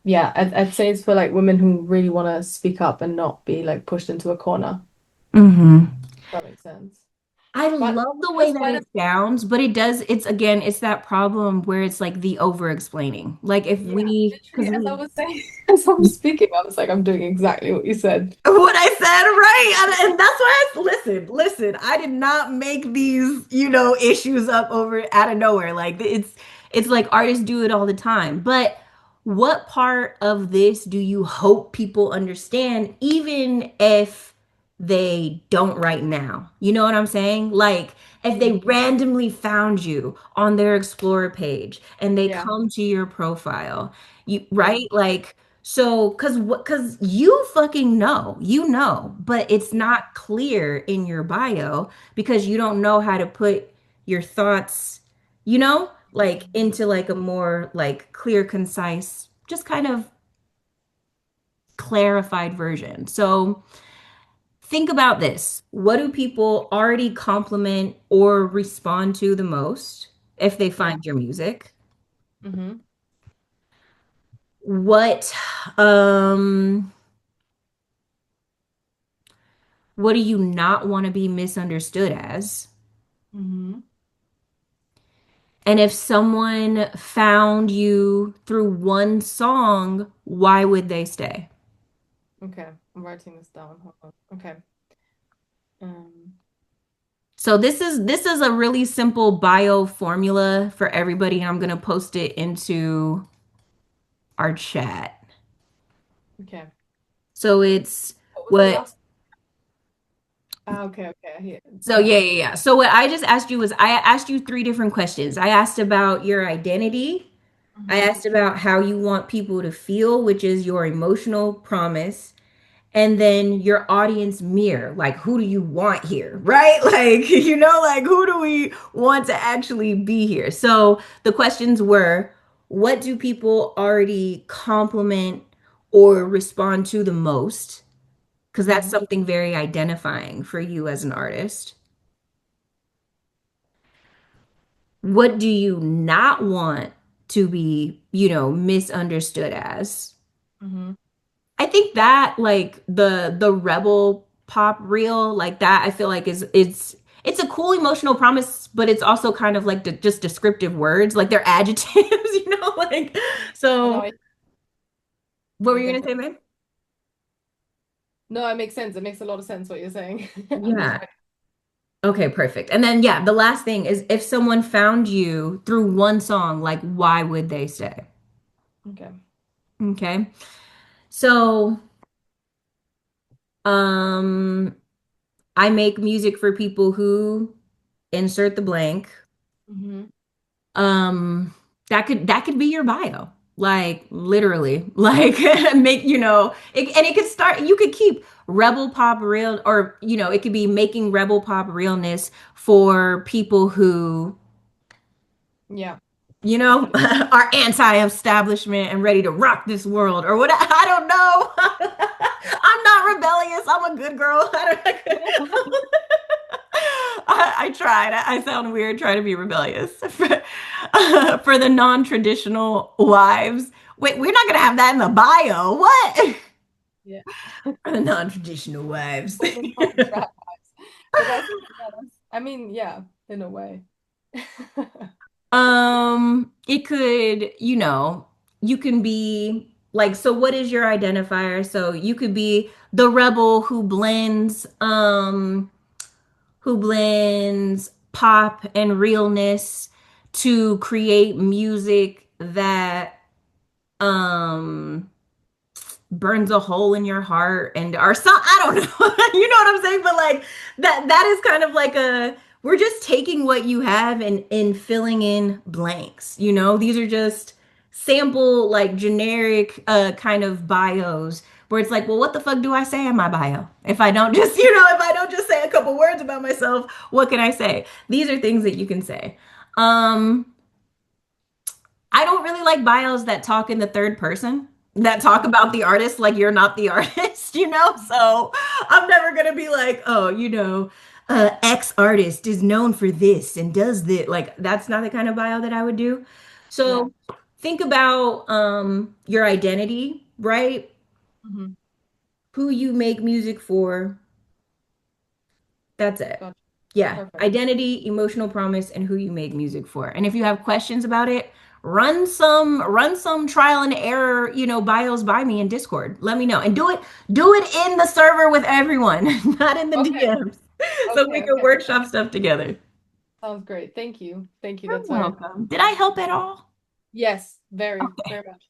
yeah, I'd say it's for like women who really want to speak up and not be like pushed into a corner. Hmm. That makes sense. I But love the way just that kind it of sounds, but it's again, it's that problem where it's like the over explaining. Like if yeah, because literally as I we was saying, as I was speaking, I was like, I'm doing exactly what you said. what I said, right? And that's why listen, I did not make these, issues up over out of nowhere. Like it's like artists do it all the time. But what part of this do you hope people understand, even if they don't right now? You know what I'm saying? Like if they Mm, randomly found you on their Explorer page and they yeah, come to your profile, you yeah. right? Like so, cause you fucking know, but it's not clear in your bio because you don't know how to put your thoughts, like into like a more like clear, concise, just kind of clarified version. So think about this. What do people already compliment or respond to the most if they Yeah. find your music? Mm-hmm. What um what do you not want to be misunderstood as? Mm-hmm. And if someone found you through one song, why would they stay? Okay. I'm writing this down. Hold on. Okay. Um, So this is a really simple bio formula for everybody, and I'm gonna post it into our chat. okay. So it's What was the what last? Ah, okay, okay. Here. so Yeah. yeah. So what I just asked you was I asked you three different questions. I asked about your identity. I Mm-hmm. asked about how you want people to feel, which is your emotional promise. And then your audience mirror, like who do you want here, right? Like, like who do we want to actually be here? So the questions were, what do people already compliment or respond to the most? Because that's Mm-hmm. something very identifying for you as an artist. What do you not want to be, misunderstood as? Mm-hmm. I think that like the rebel pop reel like that I feel like is it's a cool emotional promise, but it's also kind of like just descriptive words, like they're adjectives, like I know. so. What were I you get gonna that. say, babe? No, it makes sense. It makes a lot of sense what you're saying. I'm just Yeah. like, Okay, perfect. And then yeah, the last thing is if someone found you through one song, like why would they stay? okay. Okay. So, um, I make music for people who insert the blank. Mm-hmm. Um, that could be your bio. Like literally. Like make, and it could start you could keep rebel pop real or it could be making rebel pop realness for people who, Yeah, are anti-establishment and ready to rock this world or what I don't know. I'm not rebellious. I'm a good girl. I tried. I sound weird trying to be rebellious for the non-traditional wives. Wait, we're not gonna have that in the bio. What? yeah. For the non-traditional wives. For the non-trap vibes. But I mean, yeah, in a way. It could, you can be like, so what is your identifier? So you could be the rebel who blends pop and realness to create music that um burns a hole in your heart and or some I don't know. You know what I'm saying? But like that is kind of like a we're just taking what you have and filling in blanks. These are just sample like generic kind of bios where it's like, well, what the fuck do I say in my bio? If I don't just, if I don't just say a couple words about myself, what can I say? These are things that you can say. Um I don't really like bios that talk in the third person, that talk about the artist like you're not the artist, So I'm never gonna be like, oh, X artist is known for this and does this. Like that's not the kind of bio that I would do. Yeah. So think about your identity, right? Mm-hmm. Who you make music for. That's it. Gotcha. Yeah, Perfect. identity, emotional promise, and who you make music for. And if you have questions about it, run some trial and error, bios by me in Discord. Let me know. And do it in the server with everyone, not in the Okay. DMs. So we Okay. can Okay. workshop stuff together. Sounds great. Thank you. Thank you. You're That's very welcome. Did I help at all? Yes, very, very much.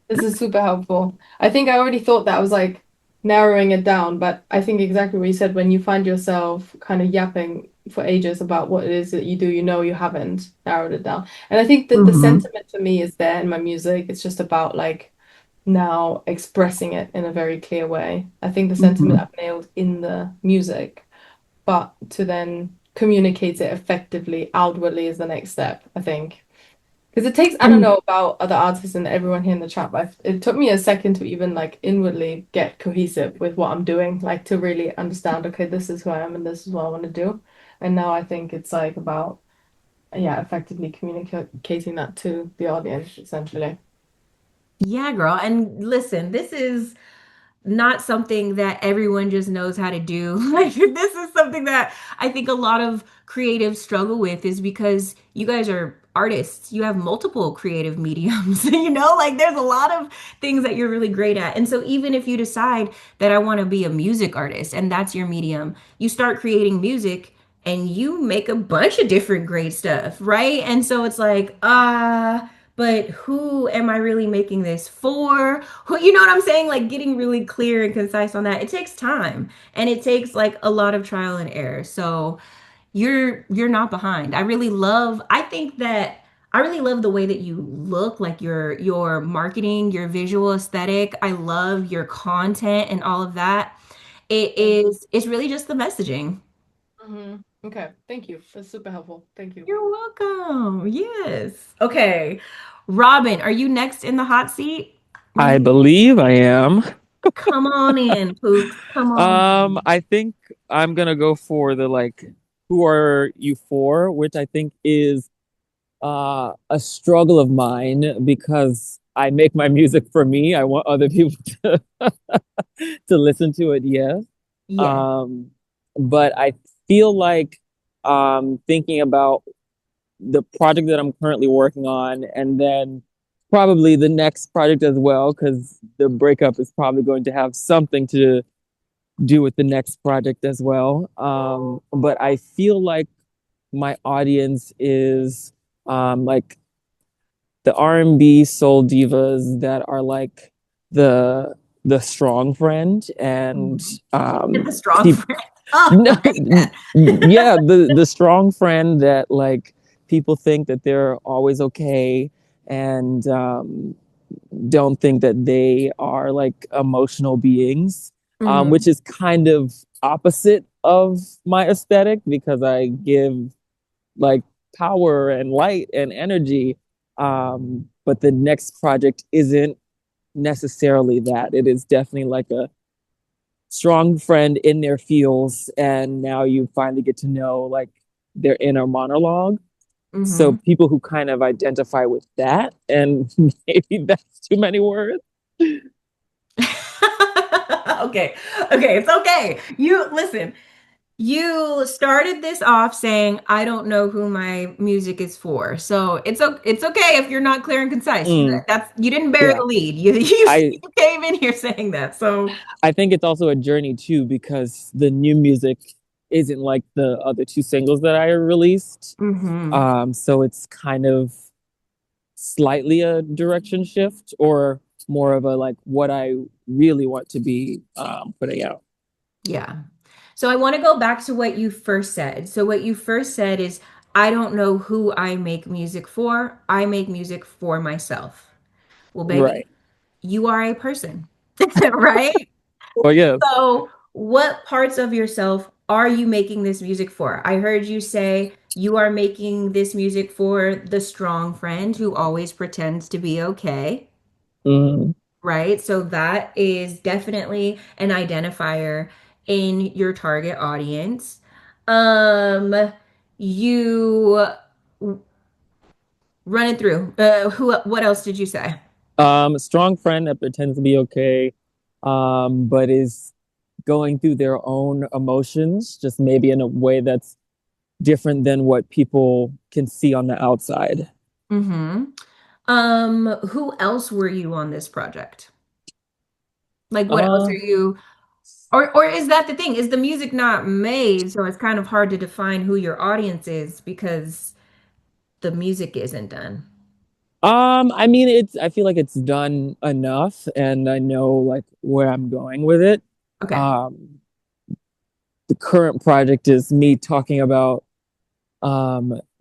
This is super helpful. I think I already thought that I was like narrowing it down, but I think exactly what you said when you find yourself kind of yapping for ages about what it is that you do, you haven't narrowed it down. And I think that the Mm-hmm. sentiment for me is there in my music. It's just about like now expressing it in a very clear way. I think the sentiment Mm-hmm. I've nailed in the music, but to then communicate it effectively outwardly is the next step, I think. Because it takes, I don't know about other artists and everyone here in the chat, but it took me a second to even like inwardly get cohesive with what I'm doing, like to really understand, okay, this is who I am and this is what I want to do. And now I think it's like about, yeah, effectively communicating that to the audience, essentially. Yeah, girl. And listen, this is not something that everyone just knows how to do. Like this is something that I think a lot of creatives struggle with is because you guys are artists. You have multiple creative mediums, like there's a lot of things that you're really great at. And so even if you decide that I want to be a music artist and that's your medium, you start creating music and you make a bunch of different great stuff, right? And so it's like, but who am I really making this for? Who, you know what I'm saying? Like getting really clear and concise on that. It takes time and it takes like a lot of trial and error. So you're not behind. I think that I really love the way that you look, like your marketing, your visual aesthetic. I love your content and all of that. Thank you. It's really just the messaging. Okay, thank you. That's super helpful. Thank you. You're welcome. Yes. Okay. Robin, are you next in the hot seat? I You believe I am. come on in, Pooks. Come on. I think I'm gonna go for the like, who are you for? Which I think is a struggle of mine because I make my music for me. I want other people to to listen to it, yes. Yeah. Um, but I feel like thinking about the project that I'm currently working on, and then probably the next project as well, because the breakup is probably going to have something to do with the next project as well. But I feel like my audience is like the R&B soul divas that are like the the strong friend and Mhm. Get um the strong people friend. Oh, no, I like that. yeah, the strong friend that like people think that they're always okay and don't think that they are like emotional beings, which Mhm. is kind of opposite of my aesthetic because I give like power and light and energy. But the next project isn't necessarily that. It is definitely like a strong friend in their feels, and now you finally get to know like their inner monologue. So Mhm. people who kind of identify with that, and maybe that's too many words. Okay. Okay, it's okay. You listen. You started this off saying, I don't know who my music is for. So it's okay if you're not clear and concise. Mm, That's you didn't bear yeah, the lead. You I came in here saying that. So I think it's also a journey too because the new music isn't like the other two singles that I released. mhm. So it's kind of slightly a direction shift or more of a like what I really want to be putting out. Yeah. So I want to go back to what you first said. So what you first said is I don't know who I make music for. I make music for myself. Well, baby, Right. you are a person, right? Well, yeah. So, what parts of yourself are you making this music for? I heard you say you are making this music for the strong friend who always pretends to be okay, Mhm. right? So, that is definitely an identifier in your target audience. You run it through. What else did you say? A strong friend that pretends to be okay, but is going through their own emotions, just maybe in a way that's different than what people can see on the outside. Mm-hmm. Who else were you on this project? Like, what else are Uh, you, or is that the thing? Is the music not made, so it's kind of hard to define who your audience is because the music isn't done? I mean, I feel like it's done enough, and I know like where I'm going with it. Okay. Um, the current project is me talking about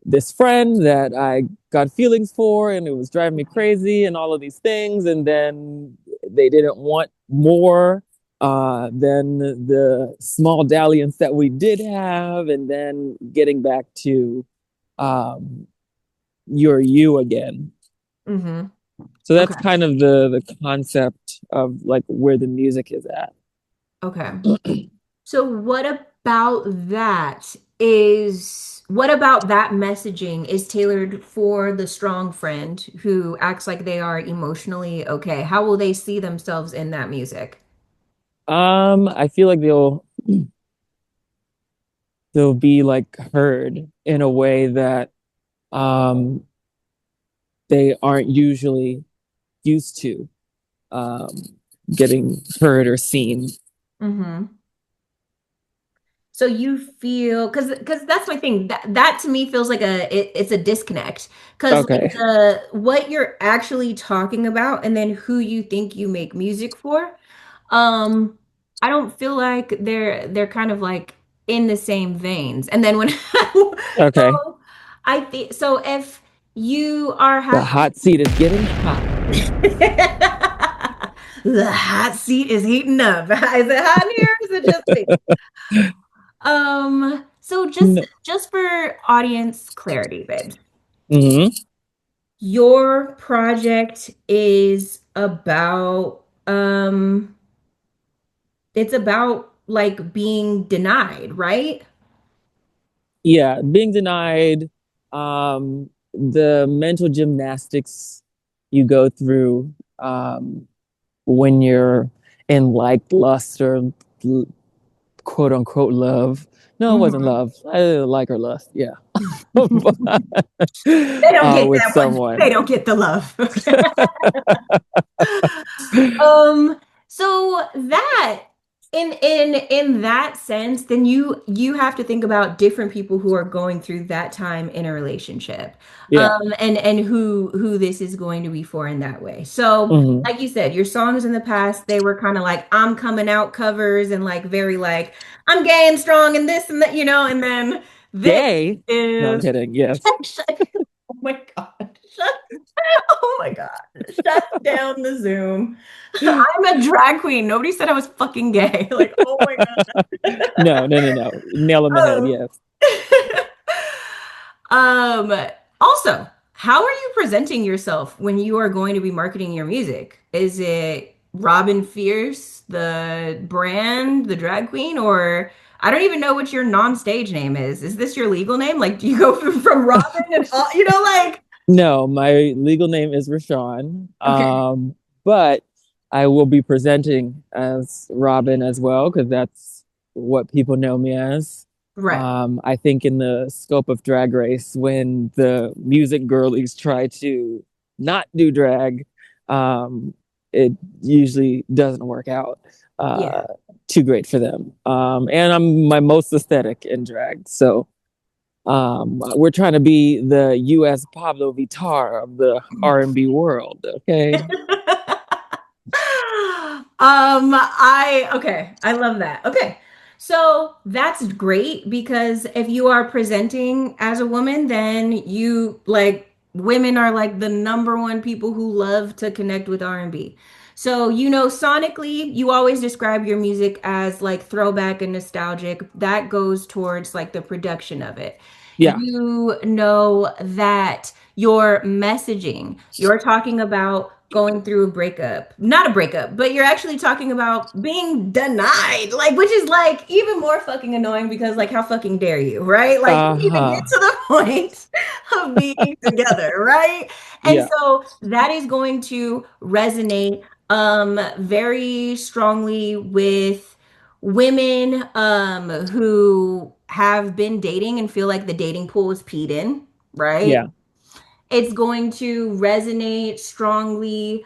this friend that I got feelings for, and it was driving me crazy, and all of these things, and then they didn't want more than the small dalliance that we did have, and then getting back to um, you're you again. Mm-hmm. So that's Okay. kind of the concept of like where the music is at. Okay. So what about that messaging is tailored for the strong friend who acts like they are emotionally okay? How will they see themselves in that music? I feel like they'll be like heard in a way that um they aren't usually used to um getting heard or seen. Mm-hmm. So you feel because that's my thing that to me feels like it's a disconnect because like Okay. the what you're actually talking about and then who you think you make music for, um, I don't feel like they're kind of like in the same veins. And then when Okay. so I think so if you are The happy. hot seat is getting hot. The hot seat is heating up. Is it hot in here? Or is it just me? So No. just for audience clarity, babe, Hmm. your project is about it's about like being denied, right? Yeah, being denied, the mental gymnastics you go through when you're in like lust or quote unquote love. No, it wasn't Mhm. love. I like or lust. Yeah. They don't get With that one. They someone. don't get the love. So that in that sense, then you have to think about different people who are going through that time in a relationship. Yeah. And who this is going to be for in that way. So, Hmm. like you said, your songs in the past, they were kind of like I'm coming out covers and like very like I'm gay and strong and this and that, and then this Gay. No, I'm is kidding. Yes. oh my God. Oh my God. Shut down the Zoom. I'm a drag queen. Nobody said I was fucking gay. Like, oh my God. No, no, no, no. Nail on the head. Um, Yes. um, also, how are you presenting yourself when you are going to be marketing your music? Is it Robin Fierce, the brand, the drag queen, or I don't even know what your non-stage name is. Is this your legal name? Like, do you go from Robin and all, like, No, my legal name is Rashawn. okay, But I will be presenting as Robin as well, because that's what people know me as. right. I think in the scope of Drag Race, when the music girlies try to not do drag, um, it usually doesn't work out Yeah. too great for them. And I'm my most aesthetic in drag, so we're trying to be the U.S. Pablo Vittar of the R&B world. Okay. Okay, I love that. Okay. So that's great because if you are presenting as a woman, then you like women are like the number one people who love to connect with R&B. So, sonically, you always describe your music as like throwback and nostalgic. That goes towards like the production of it. Yeah. You know that your messaging, you're talking about going through a breakup, not a breakup, but you're actually talking about being denied, like, which is like even more fucking annoying because, like, how fucking dare you, right? Like, even Uh-huh. get to the point of being together, right? And Yeah. so that is going to resonate very strongly with women who have been dating and feel like the dating pool is peed in, right? Yeah. It's going to resonate strongly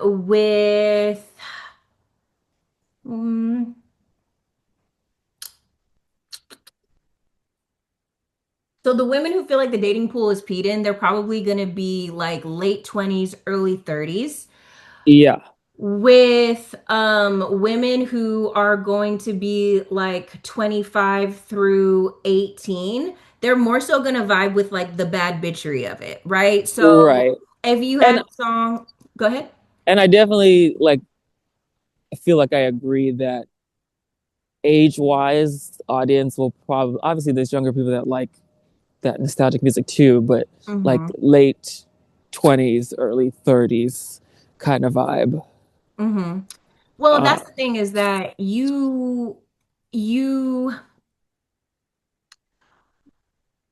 with mm, so the women who feel like the dating pool is peed in, they're probably going to be like late 20s, early 30s. Yeah. With women who are going to be like 25 through 18, they're more so going to vibe with like the bad bitchery of it, right? So Right. if you have And a song, go ahead. I definitely like I feel like I agree that age-wise, audience will probably obviously there's younger people that like that nostalgic music too, but like Mm-hmm. late 20s, early 30s kind of vibe. Mm-hmm. Well, Uh, that's the thing is that you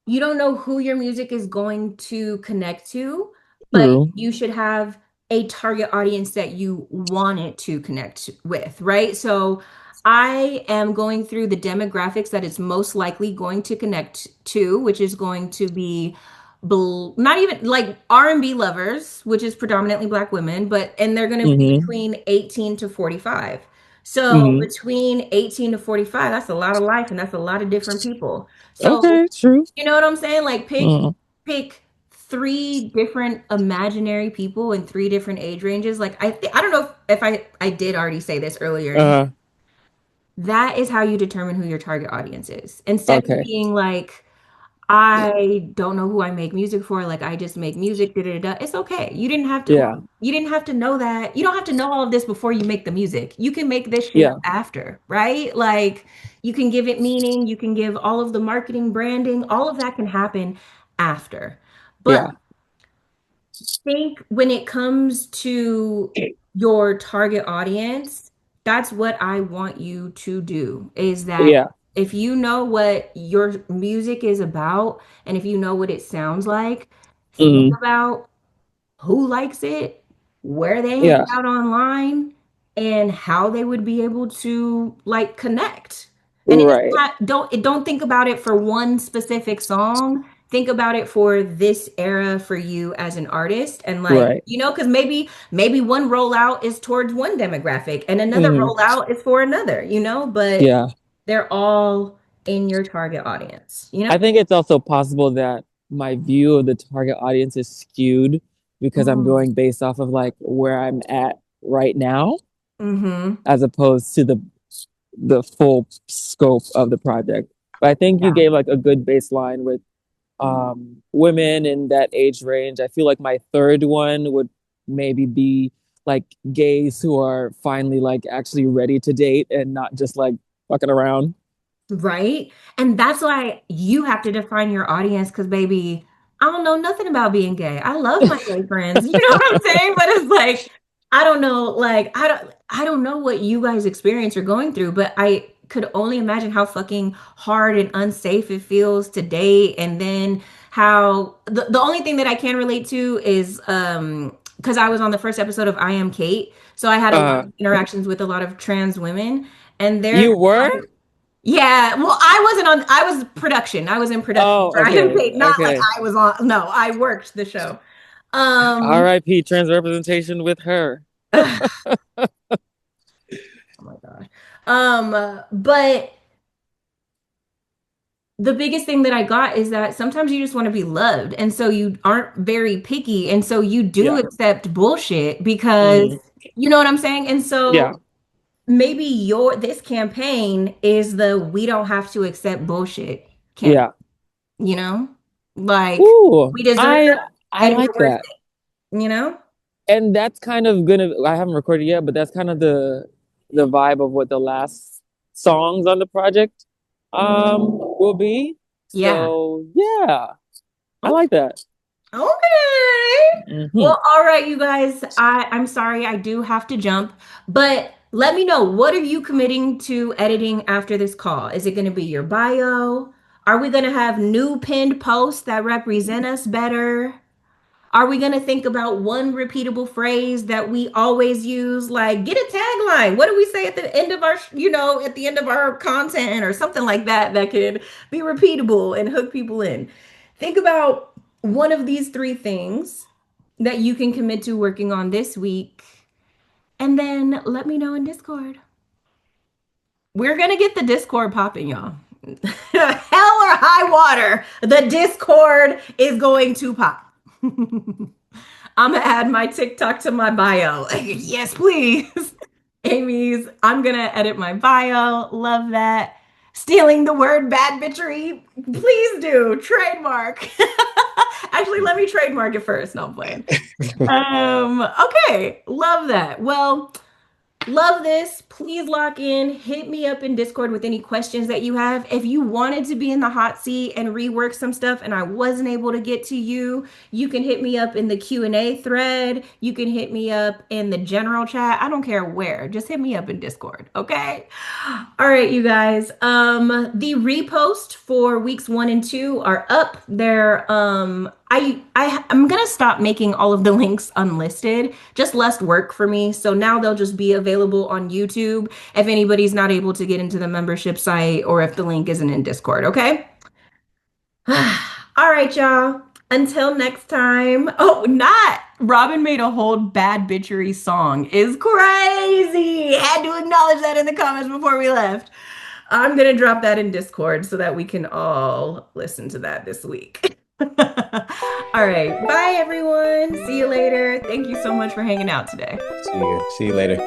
you don't know who your music is going to connect to, but True. you should have a target audience that you want it to connect with, right? So I am going through the demographics that it's most likely going to connect to, which is going to be not even like R&B lovers, which is predominantly Black women, but and they're going to be Mm-hmm. between 18 to 45. So Mm-hmm. between 18 to 45, that's a lot of life and that's a lot of different people. So Okay, true. you know what I'm saying? Like Mm. pick three different imaginary people in three different age ranges. Like I don't know if I did already say this earlier in here. Uh, That is how you determine who your target audience is. Instead of okay. being like I don't know who I make music for, like I just make music, da, da, da, da. It's okay. Yeah. You didn't have to know that. You don't have to know all of this before you make the music. You can make this shit Yeah. up after, right? Like you can give it meaning, you can give all of the marketing, branding, all of that can happen after. But Yeah. think when it comes to your target audience, that's what I want you to do is that Yeah. if you know what your music is about and if you know what it sounds like, think Mm-hmm. about who likes it, where they hang Yeah. out online, and how they would be able to like connect. And it is Right. not don't think about it for one specific song. Think about it for this era for you as an artist and like, Right. you know, because maybe one rollout is towards one demographic and another Mm-hmm. rollout is for another, you know, but Yeah. they're all in your target audience, you I know? think it's also possible that my view of the target audience is skewed because I'm Mm-hmm. going based off of like where I'm at right now, Mm-hmm. as opposed to the full scope of the project. But I think you Yeah. gave like a good baseline with women in that age range. I feel like my third one would maybe be like gays who are finally like actually ready to date and not just like fucking around. Right? And that's why you have to define your audience because, baby, I don't know nothing about being gay. I love my gay friends. You know what I'm saying? But it's like, I don't know, like, I don't know what you guys experience or going through, but I could only imagine how fucking hard and unsafe it feels to date. And then how the only thing that I can relate to is because I was on the first episode of I Am Kate. So I had a lot Uh, of interactions with a lot of trans women. And they're you were? yeah, well, I wasn't on. I was production. I was in production Oh, for I Am okay, Paid. Not like okay. I was on. No, I worked the show. Um. R.I.P. trans representation with her. Oh my God. But the biggest thing that I got is that sometimes you just want to be loved, and so you aren't very picky, and so you do Yeah. accept bullshit because Hmm. you know what I'm saying. And Yeah. so maybe your this campaign is the we don't have to accept bullshit campaign. Yeah. You know, like Ooh, we deserve I and we're like worth that. it, you know? And that's kind of gonna, I haven't recorded yet, but that's kind of the vibe of what the last songs on the project will be. Yeah. So yeah, I Okay. like that. Okay. Hmm. Well, all right, you guys. I'm sorry, I do have to jump, but let me know what are you committing to editing after this call? Is it going to be your bio? Are we going to have new pinned posts that represent us better? Are we going to think about one repeatable phrase that we always use? Like, get a tagline. What do we say at the end of our, at the end of our content or something like that that could be repeatable and hook people in? Think about one of these three things that you can commit to working on this week. And then let me know in Discord. We're going to get the Discord popping, y'all. Hell or high water, the Discord is going to pop. I'm gonna add my TikTok to my bio. Yes, please. Amy's, I'm gonna edit my bio. Love that. Stealing the word bad bitchery. Please do. Trademark. Actually, let me trademark it first. No, I'm playing. Okay. Love that. Well, Love this. Please lock in. Hit me up in Discord with any questions that you have. If you wanted to be in the hot seat and rework some stuff and I wasn't able to get to you, you can hit me up in the Q&A thread. You can hit me up in the general chat. I don't care where. Just hit me up in Discord, okay? All right, you guys. The repost for weeks 1 and 2 are up. I'm gonna stop making all of the links unlisted. Just less work for me. So now they'll just be available on YouTube if anybody's not able to get into the membership site or if the link isn't in Discord, okay? All right, y'all. Until next time. Oh, not Robin made a whole bad bitchery song. Is crazy. Had to acknowledge that in the comments before we left. I'm gonna drop that in Discord so that we can all listen to that this week. All right. Bye, everyone. See you later. Thank you so much for hanging out today. See you later.